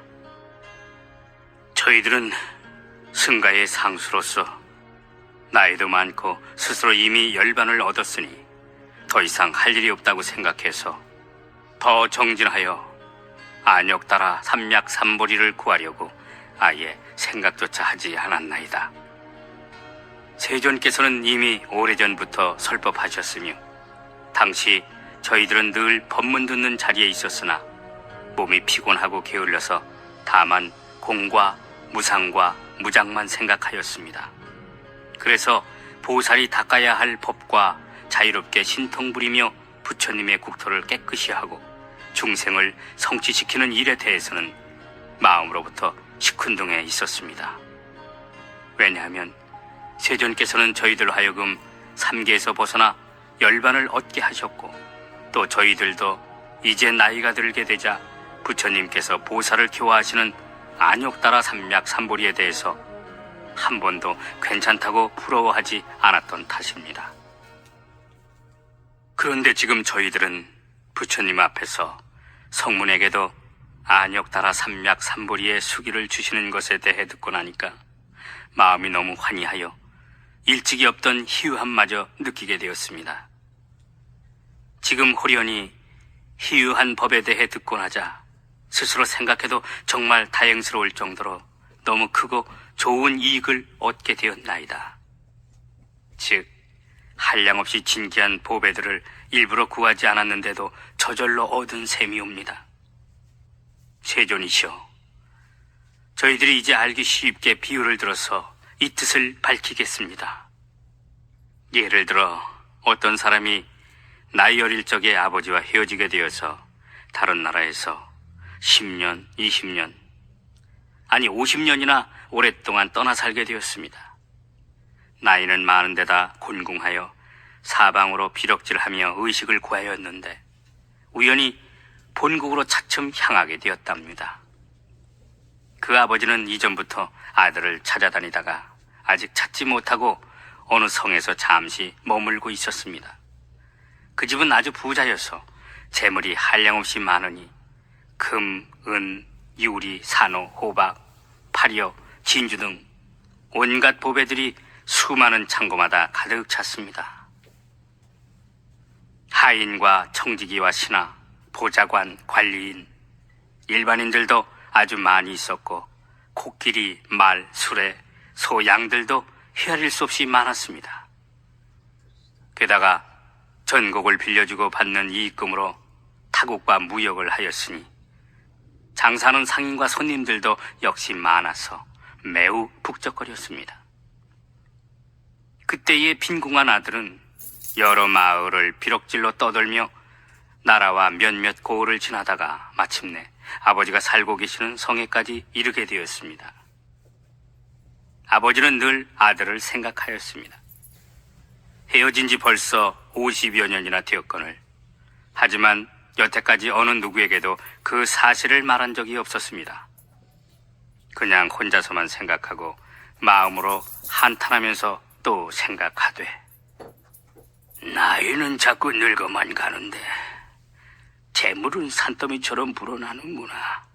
저희들은 승가의 상수로서 나이도 많고 스스로 이미 열반을 얻었으니 더 이상 할 일이 없다고 생각해서 더 정진하여 안욕 따라 삼략삼보리를 구하려고 아예 생각조차 하지 않았나이다. 세존께서는 이미 오래전부터 설법하셨으며 당시 저희들은 늘 법문 듣는 자리에 있었으나 몸이 피곤하고 게을러서 다만 공과 무상과 무장만 생각하였습니다. 그래서 보살이 닦아야 할 법과 자유롭게 신통 부리며 부처님의 국토를 깨끗이 하고 중생을 성취시키는 일에 대해서는 마음으로부터 시큰둥해 있었습니다. 왜냐하면 세존께서는 저희들로 하여금 삼계에서 벗어나 열반을 얻게 하셨고 또 저희들도 이제 나이가 들게 되자 부처님께서 보살을 교화하시는 안욕따라 삼략삼보리에 대해서 한 번도 괜찮다고 부러워하지 않았던 탓입니다. 그런데 지금 저희들은 부처님 앞에서 성문에게도 안욕따라 삼략삼보리의 수기를 주시는 것에 대해 듣고 나니까 마음이 너무 환희하여 일찍이 없던 희유함마저 느끼게 되었습니다. 지금 호련히 희유한 법에 대해 듣고 나자 스스로 생각해도 정말 다행스러울 정도로 너무 크고 좋은 이익을 얻게 되었나이다. 즉 한량없이 진귀한 보배들을 일부러 구하지 않았는데도 저절로 얻은 셈이옵니다. 세존이시여, 저희들이 이제 알기 쉽게 비유를 들어서 이 뜻을 밝히겠습니다. 예를 들어 어떤 사람이 나이 어릴 적에 아버지와 헤어지게 되어서 다른 나라에서 10년, 20년, 아니 50년이나 오랫동안 떠나 살게 되었습니다. 나이는 많은 데다 곤궁하여 사방으로 비럭질하며 의식을 구하였는데 우연히 본국으로 차츰 향하게 되었답니다. 그 아버지는 이전부터 아들을 찾아다니다가 아직 찾지 못하고 어느 성에서 잠시 머물고 있었습니다. 그 집은 아주 부자여서 재물이 한량없이 많으니 금, 은, 유리, 산호, 호박, 파리어, 진주 등 온갖 보배들이 수많은 창고마다 가득 찼습니다. 하인과 청지기와 신하, 보좌관, 관리인, 일반인들도 아주 많이 있었고 코끼리, 말, 수레, 소, 양들도 헤아릴 수 없이 많았습니다. 게다가 전곡을 빌려주고 받는 이익금으로 타국과 무역을 하였으니 장사하는 상인과 손님들도 역시 많아서 매우 북적거렸습니다. 그때의 빈궁한 아들은 여러 마을을 비럭질로 떠돌며 나라와 몇몇 고을을 지나다가 마침내 아버지가 살고 계시는 성에까지 이르게 되었습니다. 아버지는 늘 아들을 생각하였습니다. 헤어진 지 벌써 50여 년이나 되었거늘 하지만 여태까지 어느 누구에게도 그 사실을 말한 적이 없었습니다. 그냥 혼자서만 생각하고 마음으로 한탄하면서 또 생각하되 나이는 자꾸 늙어만 가는데 재물은 산더미처럼 불어나는구나.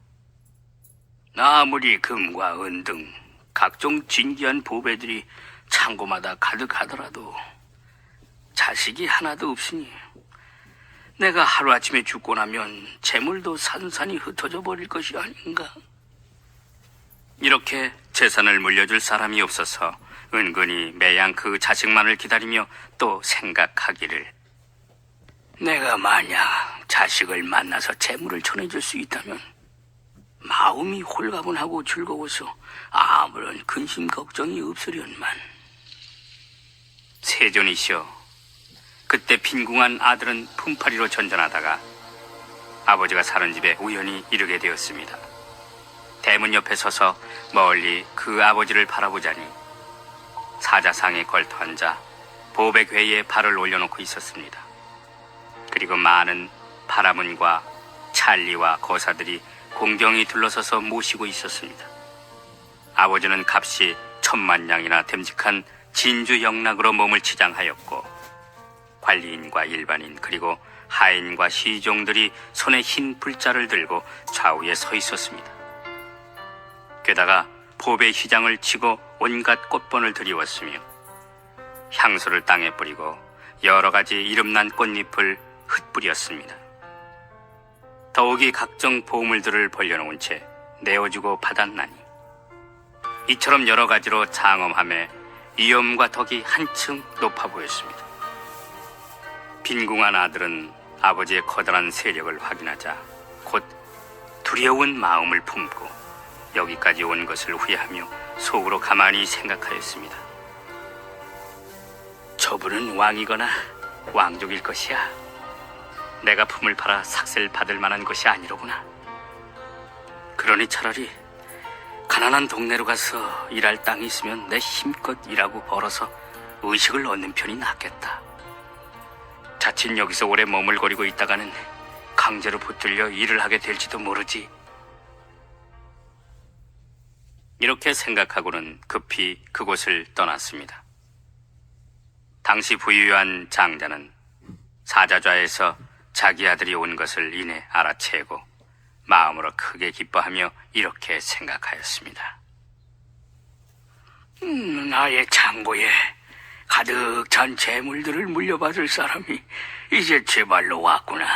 아무리 금과 은 등 각종 진귀한 보배들이 창고마다 가득하더라도 자식이 하나도 없으니 내가 하루아침에 죽고 나면 재물도 산산이 흩어져 버릴 것이 아닌가. 이렇게 재산을 물려줄 사람이 없어서 은근히 매양 그 자식만을 기다리며 또 생각하기를 내가 만약 자식을 만나서 재물을 전해줄 수 있다면 마음이 홀가분하고 즐거워서 아무런 근심 걱정이 없으련만. 세존이시여, 그때 빈궁한 아들은 품팔이로 전전하다가 아버지가 사는 집에 우연히 이르게 되었습니다. 대문 옆에 서서 멀리 그 아버지를 바라보자니 사자상에 걸터 앉아 보백회에 발을 올려놓고 있었습니다. 그리고 많은 바라문과 찰리와 거사들이 공경히 둘러서서 모시고 있었습니다. 아버지는 값이 10,000냥이나 됨직한 진주 영락으로 몸을 치장하였고, 관리인과 일반인 그리고 하인과 시종들이 손에 흰 불자를 들고 좌우에 서 있었습니다. 게다가 보배 휘장을 치고 온갖 꽃본을 들이웠으며 향수를 땅에 뿌리고 여러 가지 이름난 꽃잎을 흩뿌렸습니다. 더욱이 각종 보물들을 벌려놓은 채 내어주고 받았나니 이처럼 여러 가지로 장엄함에 위엄과 덕이 한층 높아 보였습니다. 빈궁한 아들은 아버지의 커다란 세력을 확인하자 곧 두려운 마음을 품고 여기까지 온 것을 후회하며 속으로 가만히 생각하였습니다. 저분은 왕이거나 왕족일 것이야. 내가 품을 팔아 삭세를 받을 만한 것이 아니로구나. 그러니 차라리 가난한 동네로 가서 일할 땅이 있으면 내 힘껏 일하고 벌어서 의식을 얻는 편이 낫겠다. 자칫 여기서 오래 머물거리고 있다가는 강제로 붙들려 일을 하게 될지도 모르지. 이렇게 생각하고는 급히 그곳을 떠났습니다. 당시 부유한 장자는 사자좌에서 자기 아들이 온 것을 이내 알아채고 마음으로 크게 기뻐하며 이렇게 생각하였습니다. 나의 창고에 가득 찬 재물들을 물려받을 사람이 이제 제발로 왔구나.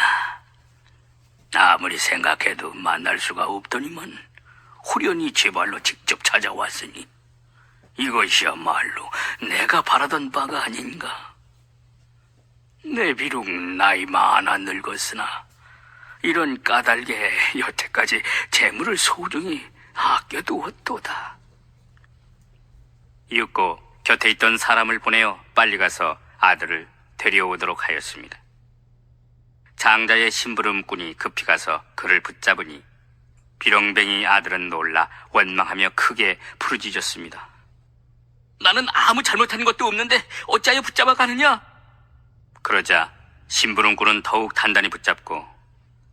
아무리 생각해도 만날 수가 없더니만 후련히 제발로 직접 찾아왔으니 이것이야말로 내가 바라던 바가 아닌가. 내 비록 나이 많아 늙었으나 이런 까닭에 여태까지 재물을 소중히 아껴두었도다. 이윽고 곁에 있던 사람을 보내어 빨리 가서 아들을 데려오도록 하였습니다. 장자의 심부름꾼이 급히 가서 그를 붙잡으니 비렁뱅이 아들은 놀라 원망하며 크게 부르짖었습니다. 나는 아무 잘못한 것도 없는데 어찌하여 붙잡아 가느냐? 그러자 심부름꾼은 더욱 단단히 붙잡고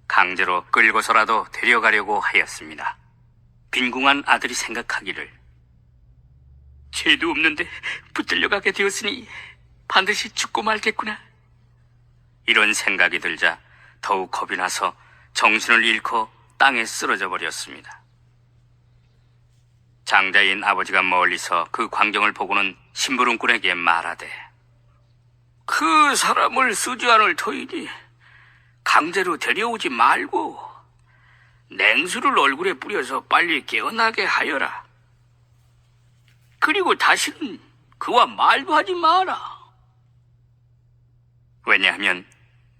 강제로 끌고서라도 데려가려고 하였습니다. 빈궁한 아들이 생각하기를, 죄도 없는데 붙들려 가게 되었으니 반드시 죽고 말겠구나. 이런 생각이 들자 더욱 겁이 나서 정신을 잃고 땅에 쓰러져 버렸습니다. 장자인 아버지가 멀리서 그 광경을 보고는 심부름꾼에게 말하되, 그 사람을 쓰지 않을 터이니 강제로 데려오지 말고 냉수를 얼굴에 뿌려서 빨리 깨어나게 하여라. 그리고 다시는 그와 말도 하지 마라. 왜냐하면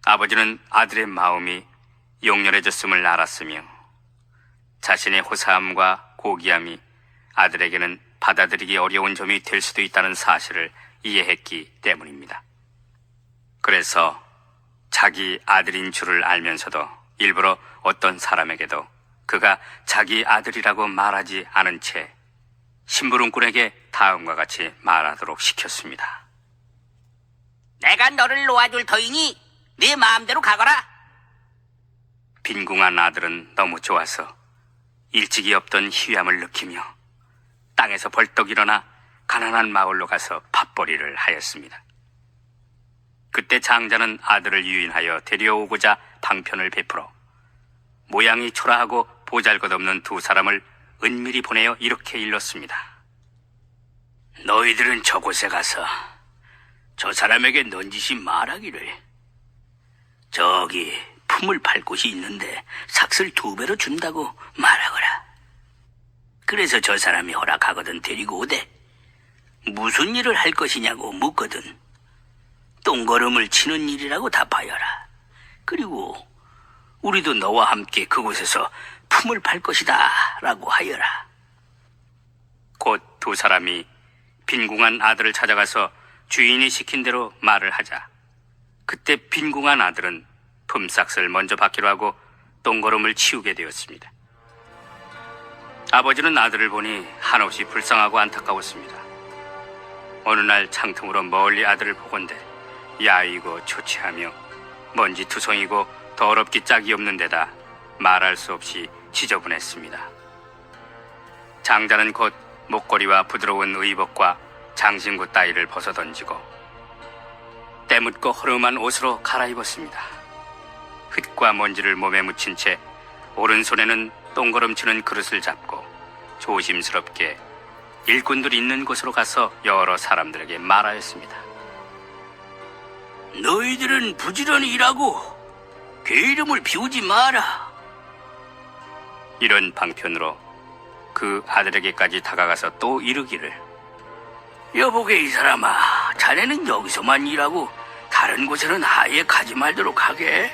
아버지는 아들의 마음이 용렬해졌음을 알았으며 자신의 호사함과 고귀함이 아들에게는 받아들이기 어려운 점이 될 수도 있다는 사실을 이해했기 때문입니다. 그래서 자기 아들인 줄을 알면서도 일부러 어떤 사람에게도 그가 자기 아들이라고 말하지 않은 채 심부름꾼에게 다음과 같이 말하도록 시켰습니다. 내가 너를 놓아줄 터이니 네 마음대로 가거라. 빈궁한 아들은 너무 좋아서 일찍이 없던 희함을 느끼며 땅에서 벌떡 일어나 가난한 마을로 가서 밥벌이를 하였습니다. 그때 장자는 아들을 유인하여 데려오고자 방편을 베풀어 모양이 초라하고 보잘것없는 두 사람을 은밀히 보내어 이렇게 일렀습니다. 너희들은 저곳에 가서 저 사람에게 넌지시 말하기를, 저기 품을 팔 곳이 있는데 삭슬 2배로 준다고 말하거라. 그래서 저 사람이 허락하거든 데리고 오되 무슨 일을 할 것이냐고 묻거든 똥걸음을 치는 일이라고 답하여라. 그리고 우리도 너와 함께 그곳에서 품을 팔 것이다 라고 하여라. 곧 두 사람이 빈궁한 아들을 찾아가서 주인이 시킨 대로 말을 하자 그때 빈궁한 아들은 품삯을 먼저 받기로 하고 똥걸음을 치우게 되었습니다. 아버지는 아들을 보니 한없이 불쌍하고 안타까웠습니다. 어느 날 창틈으로 멀리 아들을 보건대 야이고 초췌하며 먼지투성이고 더럽기 짝이 없는 데다 말할 수 없이 지저분했습니다. 장자는 곧 목걸이와 부드러운 의복과 장신구 따위를 벗어던지고 때묻고 허름한 옷으로 갈아입었습니다. 흙과 먼지를 몸에 묻힌 채 오른손에는 동거름치는 그릇을 잡고 조심스럽게 일꾼들 있는 곳으로 가서 여러 사람들에게 말하였습니다. 너희들은 부지런히 일하고 개 이름을 비우지 마라. 이런 방편으로 그 아들에게까지 다가가서 또 이르기를, 여보게 이 사람아, 자네는 여기서만 일하고 다른 곳에는 아예 가지 말도록 하게.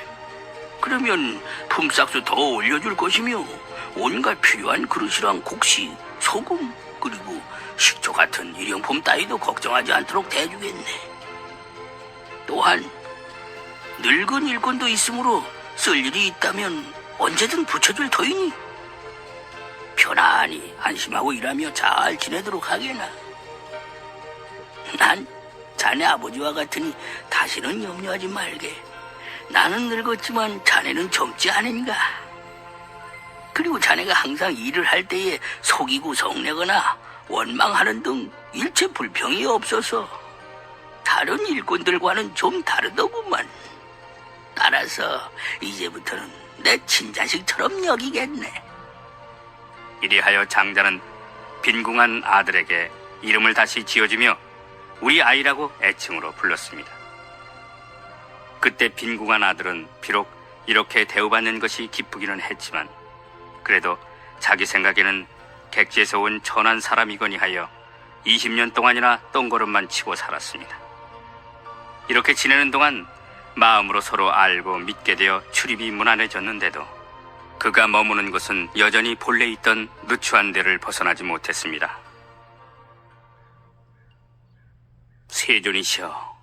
그러면 품삯도 더 올려줄 것이며 온갖 필요한 그릇이랑 곡식, 소금, 그리고 식초 같은 일용품 따위도 걱정하지 않도록 대주겠네. 또한 늙은 일꾼도 있으므로 쓸 일이 있다면 언제든 붙여줄 터이니 편안히 안심하고 일하며 잘 지내도록 하게나. 난 자네 아버지와 같으니 다시는 염려하지 말게. 나는 늙었지만 자네는 젊지 않은가. 그리고 자네가 항상 일을 할 때에 속이고 성내거나 원망하는 등 일체 불평이 없어서 다른 일꾼들과는 좀 다르더구만. 따라서 이제부터는 내 친자식처럼 여기겠네. 이리하여 장자는 빈궁한 아들에게 이름을 다시 지어주며 우리 아이라고 애칭으로 불렀습니다. 그때 빈궁한 아들은 비록 이렇게 대우받는 것이 기쁘기는 했지만 그래도 자기 생각에는 객지에서 온 천한 사람이거니 하여 20년 동안이나 똥걸음만 치고 살았습니다. 이렇게 지내는 동안 마음으로 서로 알고 믿게 되어 출입이 무난해졌는데도 그가 머무는 곳은 여전히 본래 있던 누추한 데를 벗어나지 못했습니다. 세존이시여,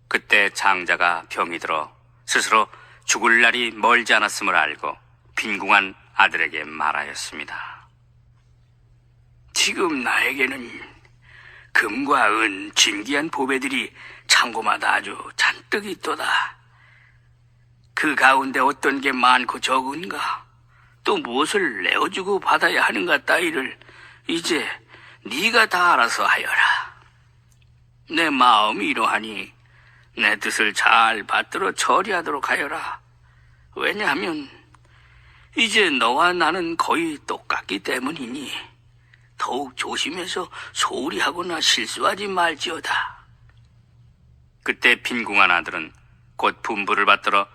그때 장자가 병이 들어 스스로 죽을 날이 멀지 않았음을 알고 빈궁한 아들에게 말하였습니다. 지금 나에게는 금과 은, 진귀한 보배들이 창고마다 아주 잔뜩 있도다. 그 가운데 어떤 게 많고 적은가, 또 무엇을 내어주고 받아야 하는가 따위를 이제 네가 다 알아서 하여라. 내 마음이 이러하니 내 뜻을 잘 받들어 처리하도록 하여라. 왜냐하면 이제 너와 나는 거의 똑같기 때문이니 더욱 조심해서 소홀히 하거나 실수하지 말지어다. 그때 빈궁한 아들은 곧 분부를 받들어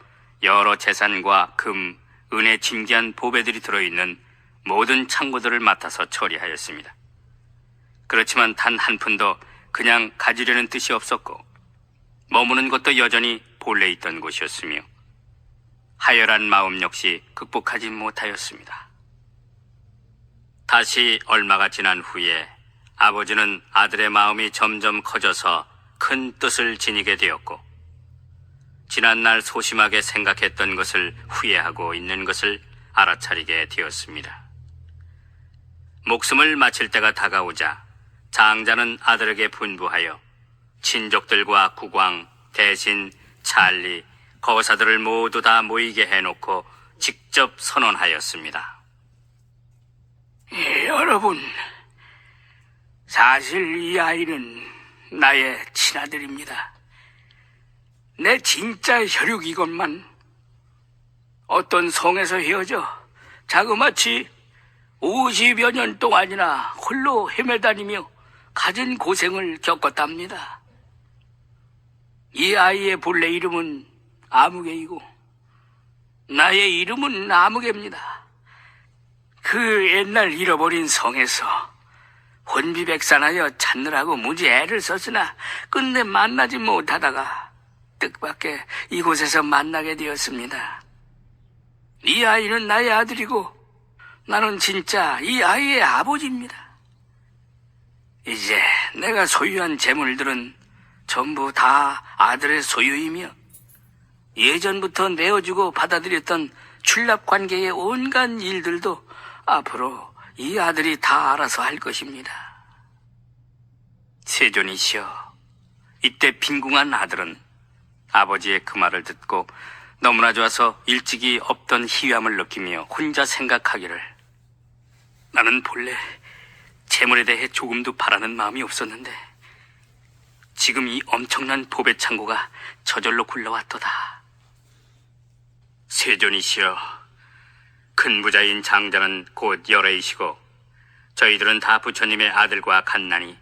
여러 재산과 금, 은에 진귀한 보배들이 들어있는 모든 창고들을 맡아서 처리하였습니다. 그렇지만 단 한 푼도 그냥 가지려는 뜻이 없었고 머무는 것도 여전히 본래 있던 곳이었으며 하열한 마음 역시 극복하지 못하였습니다. 다시 얼마가 지난 후에 아버지는 아들의 마음이 점점 커져서 큰 뜻을 지니게 되었고 지난날 소심하게 생각했던 것을 후회하고 있는 것을 알아차리게 되었습니다. 목숨을 마칠 때가 다가오자 장자는 아들에게 분부하여 친족들과 국왕, 대신, 찰리, 거사들을 모두 다 모이게 해놓고 직접 선언하였습니다. 여러분, 사실 이 아이는 나의 친아들입니다. 내 진짜 혈육이건만 어떤 성에서 헤어져 자그마치 50여 년 동안이나 홀로 헤매다니며 갖은 고생을 겪었답니다. 이 아이의 본래 이름은 아무개이고 나의 이름은 아무개입니다. 그 옛날 잃어버린 성에서 혼비백산하여 찾느라고 무지 애를 썼으나 끝내 만나지 못하다가 뜻밖의 이곳에서 만나게 되었습니다. 이 아이는 나의 아들이고 나는 진짜 이 아이의 아버지입니다. 이제 내가 소유한 재물들은 전부 다 아들의 소유이며 예전부터 내어주고 받아들였던 출납관계의 온갖 일들도 앞으로 이 아들이 다 알아서 할 것입니다. 세존이시여, 이때 빈궁한 아들은 아버지의 그 말을 듣고 너무나 좋아서 일찍이 없던 희함을 느끼며 혼자 생각하기를, 나는 본래 재물에 대해 조금도 바라는 마음이 없었는데 지금 이 엄청난 보배 창고가 저절로 굴러왔도다. 세존이시여, 큰 부자인 장자는 곧 열애이시고 저희들은 다 부처님의 아들과 같나니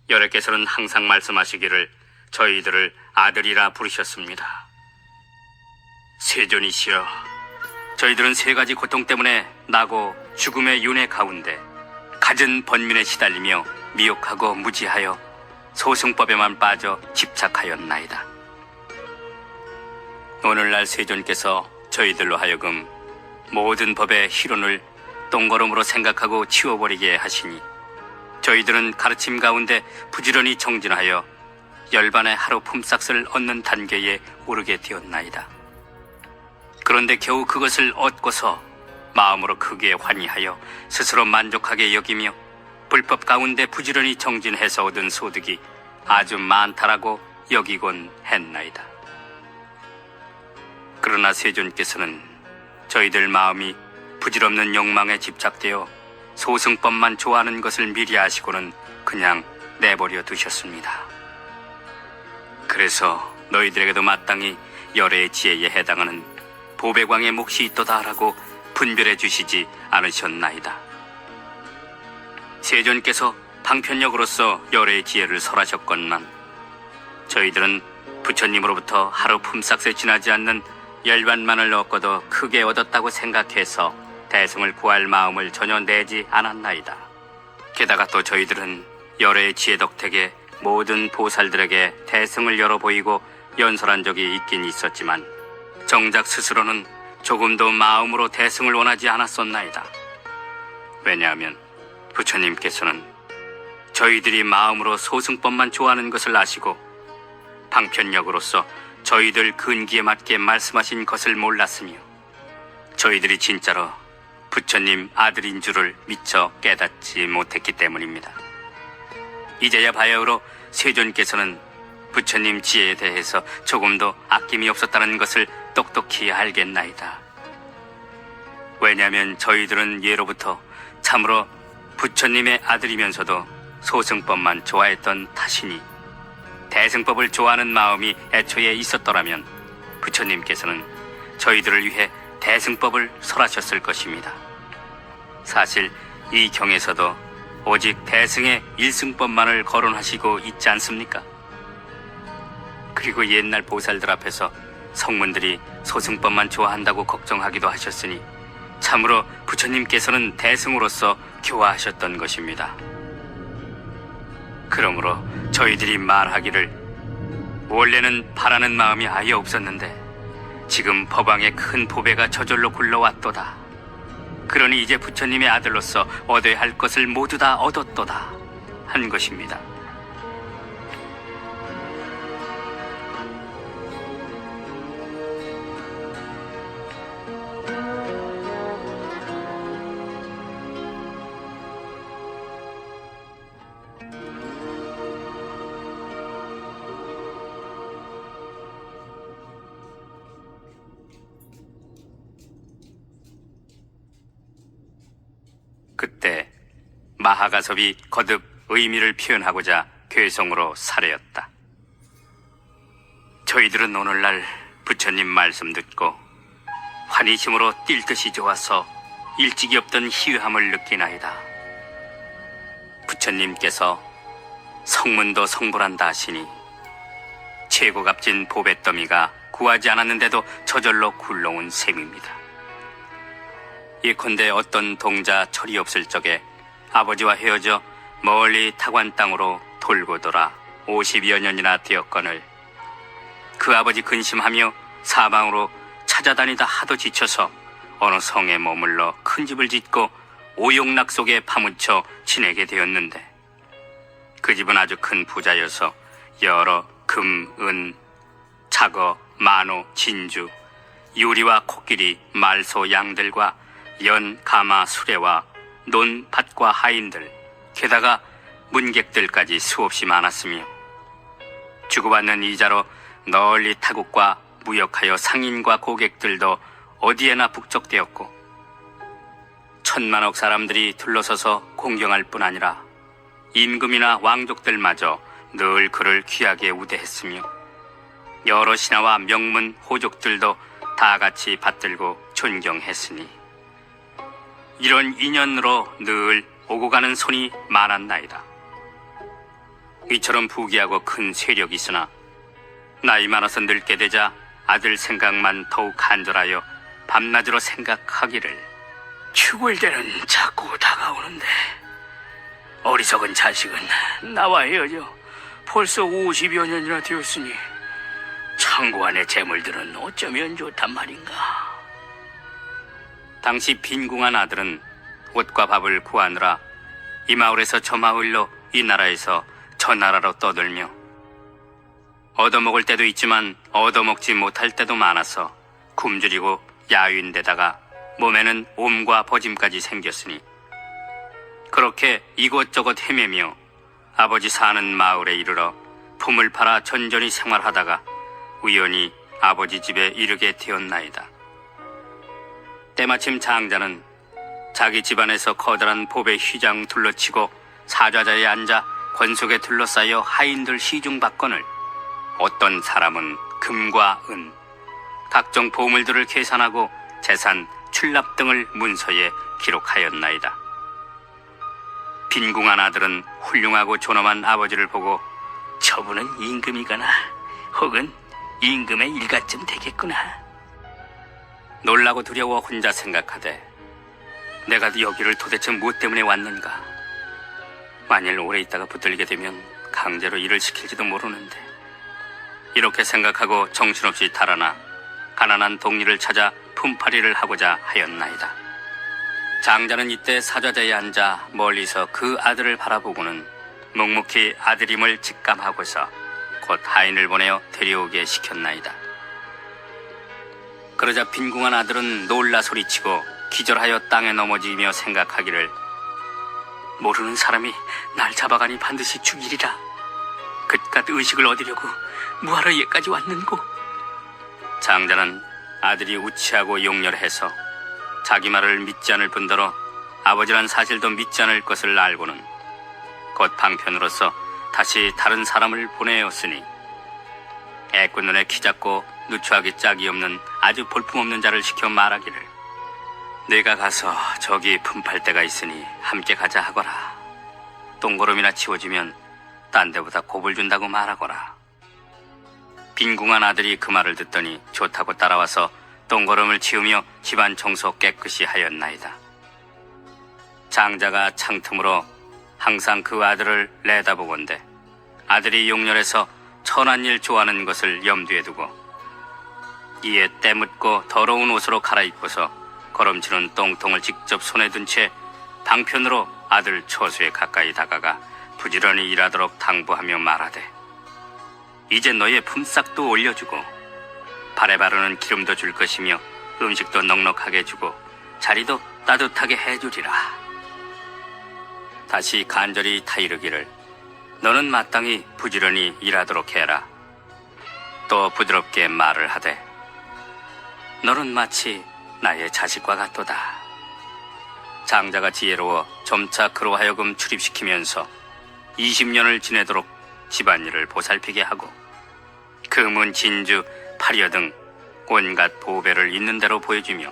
열애께서는 항상 말씀하시기를 저희들을 아들이라 부르셨습니다. 세존이시여, 저희들은 세 가지 고통 때문에 나고 죽음의 윤회 가운데 갖은 번민에 시달리며 미혹하고 무지하여 소승법에만 빠져 집착하였나이다. 오늘날 세존께서 저희들로 하여금 모든 법의 희론을 똥걸음으로 생각하고 치워버리게 하시니 저희들은 가르침 가운데 부지런히 정진하여 열반의 하루 품삯을 얻는 단계에 오르게 되었나이다. 그런데 겨우 그것을 얻고서 마음으로 크게 환희하여 스스로 만족하게 여기며 불법 가운데 부지런히 정진해서 얻은 소득이 아주 많다라고 여기곤 했나이다. 그러나 세존께서는 저희들 마음이 부질없는 욕망에 집착되어 소승법만 좋아하는 것을 미리 아시고는 그냥 내버려 두셨습니다. 그래서 너희들에게도 마땅히 열애의 지혜에 해당하는 보배광의 몫이 있도다라고 분별해 주시지 않으셨나이다. 세존께서 방편력으로서 열애의 지혜를 설하셨건만 저희들은 부처님으로부터 하루 품삯에 지나지 않는 열반만을 얻고도 크게 얻었다고 생각해서 대승을 구할 마음을 전혀 내지 않았나이다. 게다가 또 저희들은 열애의 지혜 덕택에 모든 보살들에게 대승을 열어 보이고 연설한 적이 있긴 있었지만 정작 스스로는 조금도 마음으로 대승을 원하지 않았었나이다. 왜냐하면 부처님께서는 저희들이 마음으로 소승법만 좋아하는 것을 아시고 방편력으로서 저희들 근기에 맞게 말씀하신 것을 몰랐으며 저희들이 진짜로 부처님 아들인 줄을 미처 깨닫지 못했기 때문입니다. 이제야 바야흐로 세존께서는 부처님 지혜에 대해서 조금도 아낌이 없었다는 것을 똑똑히 알겠나이다. 왜냐하면 저희들은 예로부터 참으로 부처님의 아들이면서도 소승법만 좋아했던 탓이니 대승법을 좋아하는 마음이 애초에 있었더라면 부처님께서는 저희들을 위해 대승법을 설하셨을 것입니다. 사실 이 경에서도 오직 대승의 일승법만을 거론하시고 있지 않습니까? 그리고 옛날 보살들 앞에서 성문들이 소승법만 좋아한다고 걱정하기도 하셨으니 참으로 부처님께서는 대승으로서 교화하셨던 것입니다. 그러므로 저희들이 말하기를 원래는 바라는 마음이 아예 없었는데 지금 법왕의 큰 보배가 저절로 굴러왔도다. 그러니 이제 부처님의 아들로서 얻어야 할 것을 모두 다 얻었도다 한 것입니다. 그때 마하가섭이 거듭 의미를 표현하고자 괴성으로 사례었다. 저희들은 오늘날 부처님 말씀 듣고 환희심으로 뛸 듯이 좋아서 일찍이 없던 희유함을 느끼나이다. 부처님께서 성문도 성불한다 하시니 최고 값진 보뱃더미가 구하지 않았는데도 저절로 굴러온 셈입니다. 예컨대 어떤 동자 철이 없을 적에 아버지와 헤어져 멀리 타관 땅으로 돌고 돌아 50여 년이나 되었거늘 그 아버지 근심하며 사방으로 찾아다니다 하도 지쳐서 어느 성에 머물러 큰 집을 짓고 오용락 속에 파묻혀 지내게 되었는데 그 집은 아주 큰 부자여서 여러 금, 은, 자거, 만호, 진주, 유리와 코끼리, 말소, 양들과 연, 가마, 수레와 논, 밭과 하인들, 게다가 문객들까지 수없이 많았으며 주고받는 이자로 널리 타국과 무역하여 상인과 고객들도 어디에나 북적대었고 천만억 사람들이 둘러서서 공경할 뿐 아니라 임금이나 왕족들마저 늘 그를 귀하게 우대했으며 여러 신하와 명문 호족들도 다 같이 받들고 존경했으니 이런 인연으로 늘 오고 가는 손이 많았나이다. 이처럼 부귀하고 큰 세력이 있으나 나이 많아서 늙게 되자 아들 생각만 더욱 간절하여 밤낮으로 생각하기를 죽을 때는 자꾸 다가오는데 어리석은 자식은 나와 헤어져 벌써 50여 년이나 되었으니 창고 안의 재물들은 어쩌면 좋단 말인가. 당시 빈궁한 아들은 옷과 밥을 구하느라 이 마을에서 저 마을로 이 나라에서 저 나라로 떠들며 얻어먹을 때도 있지만 얻어먹지 못할 때도 많아서 굶주리고 야윈데다가 몸에는 옴과 버짐까지 생겼으니 그렇게 이곳저곳 헤매며 아버지 사는 마을에 이르러 품을 팔아 전전히 생활하다가 우연히 아버지 집에 이르게 되었나이다. 때마침 장자는 자기 집안에서 커다란 보배 휘장 둘러치고 사좌자에 앉아 권속에 둘러싸여 하인들 시중박건을 어떤 사람은 금과 은, 각종 보물들을 계산하고 재산, 출납 등을 문서에 기록하였나이다. 빈궁한 아들은 훌륭하고 존엄한 아버지를 보고 저분은 임금이거나 혹은 임금의 일가쯤 되겠구나. 놀라고 두려워 혼자 생각하되 내가 여기를 도대체 무엇 때문에 왔는가? 만일 오래 있다가 붙들리게 되면 강제로 일을 시킬지도 모르는데 이렇게 생각하고 정신없이 달아나 가난한 동리를 찾아 품팔이를 하고자 하였나이다. 장자는 이때 사좌자에 앉아 멀리서 그 아들을 바라보고는 묵묵히 아들임을 직감하고서 곧 하인을 보내어 데려오게 시켰나이다. 그러자 빈궁한 아들은 놀라 소리치고 기절하여 땅에 넘어지며 생각하기를 모르는 사람이 날 잡아가니 반드시 죽이리라. 그깟 의식을 얻으려고 뭐하러 여기까지 왔는고. 장자는 아들이 우치하고 용렬해서 자기 말을 믿지 않을 뿐더러 아버지란 사실도 믿지 않을 것을 알고는 곧 방편으로서 다시 다른 사람을 보내었으니 애꿎 눈에 키 작고 누추하기 짝이 없는 아주 볼품없는 자를 시켜 말하기를 내가 가서 저기 품팔 데가 있으니 함께 가자 하거라. 똥거름이나 치워주면 딴 데보다 곱을 준다고 말하거라. 빈궁한 아들이 그 말을 듣더니 좋다고 따라와서 똥거름을 치우며 집안 청소 깨끗이 하였나이다. 장자가 창틈으로 항상 그 아들을 내다보건대 아들이 용렬해서 천한 일 좋아하는 것을 염두에 두고 이에 때묻고 더러운 옷으로 갈아입고서 거름치는 똥통을 직접 손에 든 채 방편으로 아들 처수에 가까이 다가가 부지런히 일하도록 당부하며 말하되 이제 너의 품삯도 올려주고 발에 바르는 기름도 줄 것이며 음식도 넉넉하게 주고 자리도 따뜻하게 해주리라. 다시 간절히 타이르기를 너는 마땅히 부지런히 일하도록 해라. 또 부드럽게 말을 하되 너는 마치 나의 자식과 같도다. 장자가 지혜로워 점차 그로 하여금 출입시키면서 20년을 지내도록 집안일을 보살피게 하고 금은 진주, 파리어 등 온갖 보배를 있는 대로 보여주며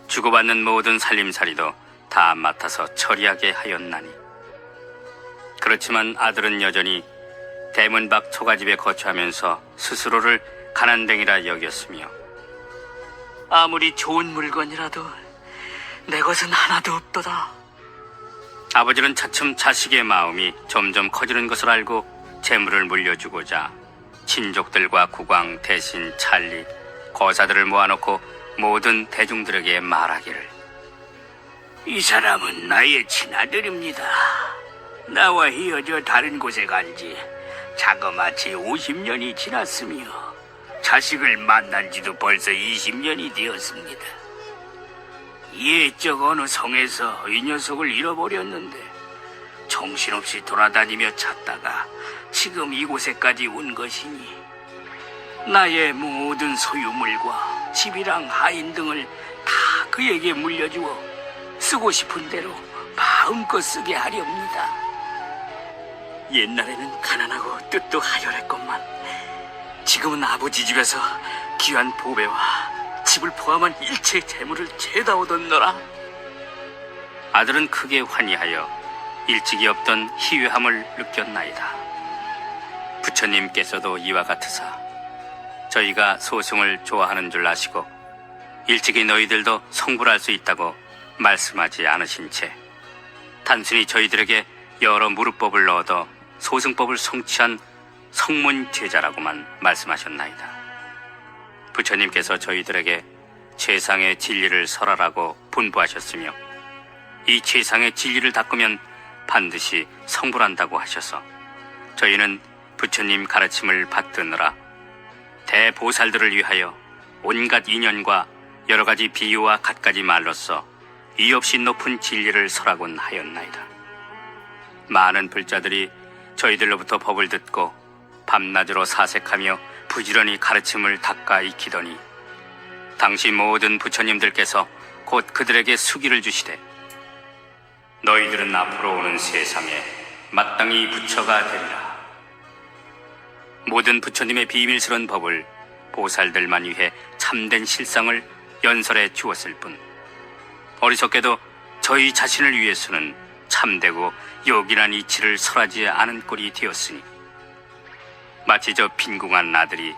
주고받는 모든 살림살이도 다 맡아서 처리하게 하였나니 그렇지만 아들은 여전히 대문 밖 초가집에 거주하면서 스스로를 가난뱅이라 여겼으며 아무리 좋은 물건이라도 내 것은 하나도 없도다. 아버지는 차츰 자식의 마음이 점점 커지는 것을 알고 재물을 물려주고자 친족들과 국왕, 대신, 찰리, 거사들을 모아놓고 모든 대중들에게 말하기를 이 사람은 나의 친아들입니다. 나와 헤어져 다른 곳에 간 지 자그마치 50년이 지났으며 자식을 만난 지도 벌써 20년이 되었습니다. 옛적 어느 성에서 이 녀석을 잃어버렸는데 정신없이 돌아다니며 찾다가 지금 이곳에까지 온 것이니 나의 모든 소유물과 집이랑 하인 등을 다 그에게 물려주어 쓰고 싶은 대로 마음껏 쓰게 하렵니다. 옛날에는 가난하고 뜻도 하열했건만 지금은 아버지 집에서 귀한 보배와 집을 포함한 일체 재물을 죄다 얻었노라. 아들은 크게 환희하여 일찍이 없던 희유함을 느꼈나이다. 부처님께서도 이와 같으사 저희가 소승을 좋아하는 줄 아시고 일찍이 너희들도 성불할 수 있다고 말씀하지 않으신 채 단순히 저희들에게 여러 무릇법을 얻어 소승법을 성취한 성문 제자라고만 말씀하셨나이다. 부처님께서 저희들에게 최상의 진리를 설하라고 분부하셨으며 이 최상의 진리를 닦으면 반드시 성불한다고 하셔서 저희는 부처님 가르침을 받드느라 대보살들을 위하여 온갖 인연과 여러 가지 비유와 갖가지 말로써 이 없이 높은 진리를 설하곤 하였나이다. 많은 불자들이 저희들로부터 법을 듣고 밤낮으로 사색하며 부지런히 가르침을 닦아 익히더니 당시 모든 부처님들께서 곧 그들에게 수기를 주시되 너희들은 앞으로 오는 세상에 마땅히 부처가 되리라. 모든 부처님의 비밀스러운 법을 보살들만 위해 참된 실상을 연설해 주었을 뿐 어리석게도 저희 자신을 위해서는 참되고 요긴한 이치를 설하지 않은 꼴이 되었으니 마치 저 빈궁한 아들이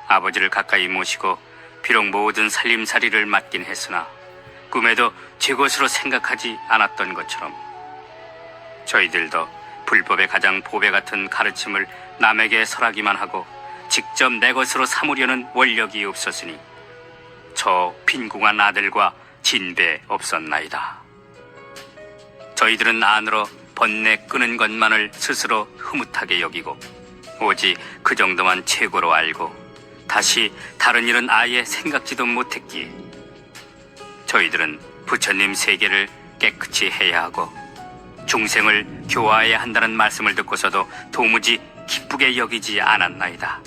아버지를 가까이 모시고 비록 모든 살림살이를 맡긴 했으나 꿈에도 제 것으로 생각하지 않았던 것처럼 저희들도 불법의 가장 보배 같은 가르침을 남에게 설하기만 하고 직접 내 것으로 삼으려는 원력이 없었으니 저 빈궁한 아들과 진배 없었나이다. 저희들은 안으로 번뇌 끄는 것만을 스스로 흐뭇하게 여기고 오직 그 정도만 최고로 알고 다시 다른 일은 아예 생각지도 못했기에 저희들은 부처님 세계를 깨끗이 해야 하고 중생을 교화해야 한다는 말씀을 듣고서도 도무지 기쁘게 여기지 않았나이다.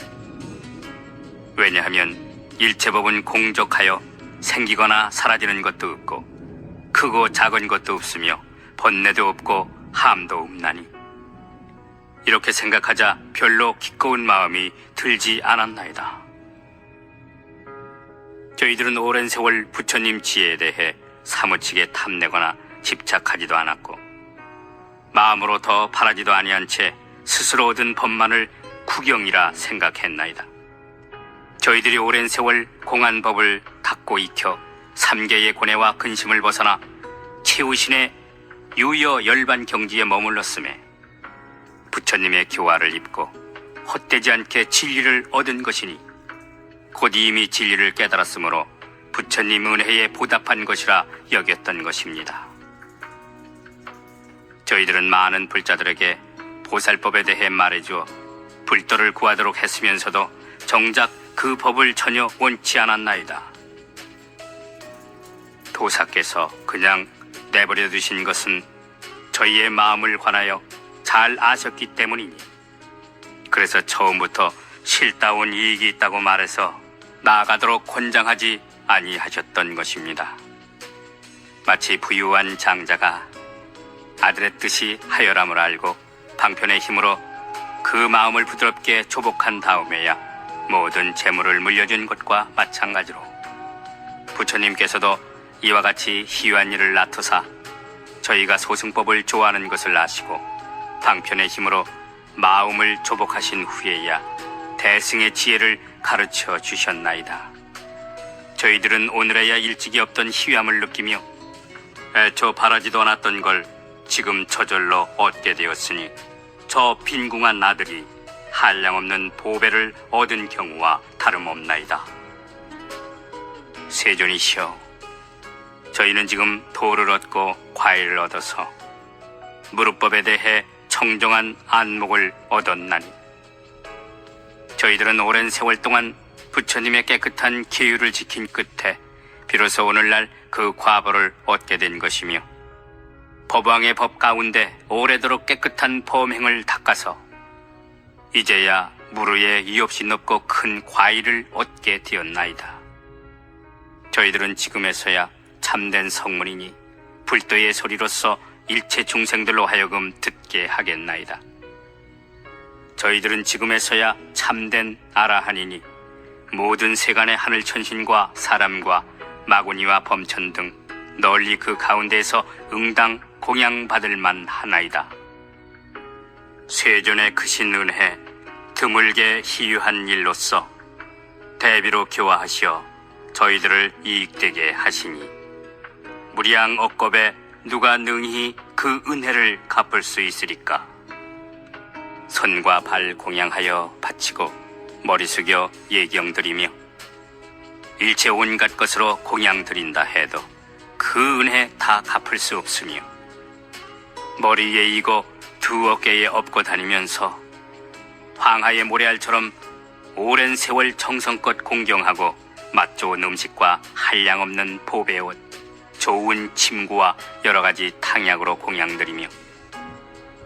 왜냐하면 일체법은 공적하여 생기거나 사라지는 것도 없고 크고 작은 것도 없으며 번뇌도 없고 함도 없나니 이렇게 생각하자 별로 기꺼운 마음이 들지 않았나이다. 저희들은 오랜 세월 부처님 지혜에 대해 사무치게 탐내거나 집착하지도 않았고 마음으로 더 바라지도 아니한 채 스스로 얻은 법만을 구경이라 생각했나이다. 저희들이 오랜 세월 공한 법을 닦고 익혀 삼계의 고뇌와 근심을 벗어나 최우신의 유여 열반 경지에 머물렀음에 부처님의 교화를 입고 헛되지 않게 진리를 얻은 것이니 곧 이미 진리를 깨달았으므로 부처님 은혜에 보답한 것이라 여겼던 것입니다. 저희들은 많은 불자들에게 보살법에 대해 말해주어 불도를 구하도록 했으면서도 정작 그 법을 전혀 원치 않았나이다. 도사께서 그냥 내버려 두신 것은 저희의 마음을 관하여 잘 아셨기 때문이니 그래서 처음부터 실다운 이익이 있다고 말해서 나아가도록 권장하지 아니하셨던 것입니다. 마치 부유한 장자가 아들의 뜻이 하열함을 알고 방편의 힘으로 그 마음을 부드럽게 조복한 다음에야 모든 재물을 물려준 것과 마찬가지로 부처님께서도 이와 같이 희유한 일을 낳으사 저희가 소승법을 좋아하는 것을 아시고 방편의 힘으로 마음을 조복하신 후에야 대승의 지혜를 가르쳐 주셨나이다. 저희들은 오늘에야 일찍이 없던 희유함을 느끼며 애초 바라지도 않았던 걸 지금 저절로 얻게 되었으니 저 빈궁한 아들이 한량없는 보배를 얻은 경우와 다름없나이다. 세존이시여, 저희는 지금 도를 얻고 과일을 얻어서 무릇법에 대해 청정한 안목을 얻었나니 저희들은 오랜 세월 동안 부처님의 깨끗한 계율을 지킨 끝에 비로소 오늘날 그 과보를 얻게 된 것이며 법왕의 법 가운데 오래도록 깨끗한 범행을 닦아서 이제야 무르에 이없이 높고 큰 과일을 얻게 되었나이다. 저희들은 지금에서야 참된 성문이니 불도의 소리로서 일체 중생들로 하여금 듣게 하겠나이다. 저희들은 지금에서야 참된 아라한이니 모든 세간의 하늘 천신과 사람과 마구니와 범천 등 널리 그 가운데에서 응당 공양받을 만하나이다. 세존의 크신 은혜 드물게 희유한 일로서 대비로 교화하시어 저희들을 이익되게 하시니 무량 억겁에 누가 능히 그 은혜를 갚을 수 있으리까. 손과 발 공양하여 바치고 머리 숙여 예경드리며 일체 온갖 것으로 공양드린다 해도 그 은혜 다 갚을 수 없으며 머리에 이고 두 어깨에 업고 다니면서 황하의 모래알처럼 오랜 세월 정성껏 공경하고 맛 좋은 음식과 한량없는 보배옷, 좋은 침구와 여러 가지 탕약으로 공양드리며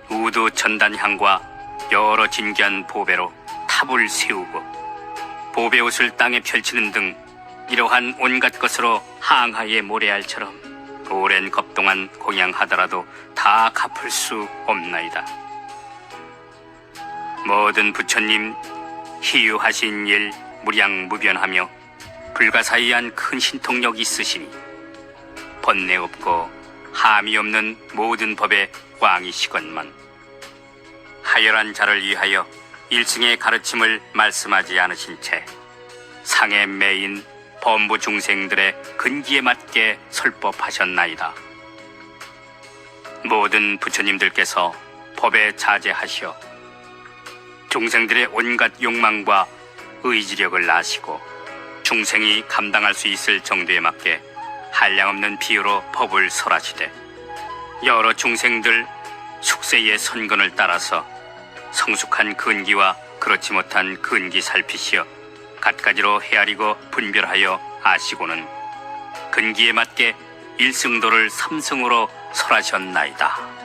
우두 전단향과 여러 진귀한 보배로 탑을 세우고 보배옷을 땅에 펼치는 등 이러한 온갖 것으로 항하의 모래알처럼 오랜 겁 동안 공양하더라도 다 갚을 수 없나이다. 모든 부처님 희유하신 일 무량무변하며 불가사의한 큰 신통력 있으시니 번뇌 없고 함이 없는 모든 법의 왕이시건만 하열한 자를 위하여 일승의 가르침을 말씀하지 않으신 채 상에 매인 범부 중생들의 근기에 맞게 설법하셨나이다. 모든 부처님들께서 법에 자제하시어 중생들의 온갖 욕망과 의지력을 아시고 중생이 감당할 수 있을 정도에 맞게 한량없는 비유로 법을 설하시되 여러 중생들 숙세의 선건을 따라서 성숙한 근기와 그렇지 못한 근기 살피시어 갖가지로 헤아리고 분별하여 아시고는 근기에 맞게 일승도를 삼승으로 설하셨나이다.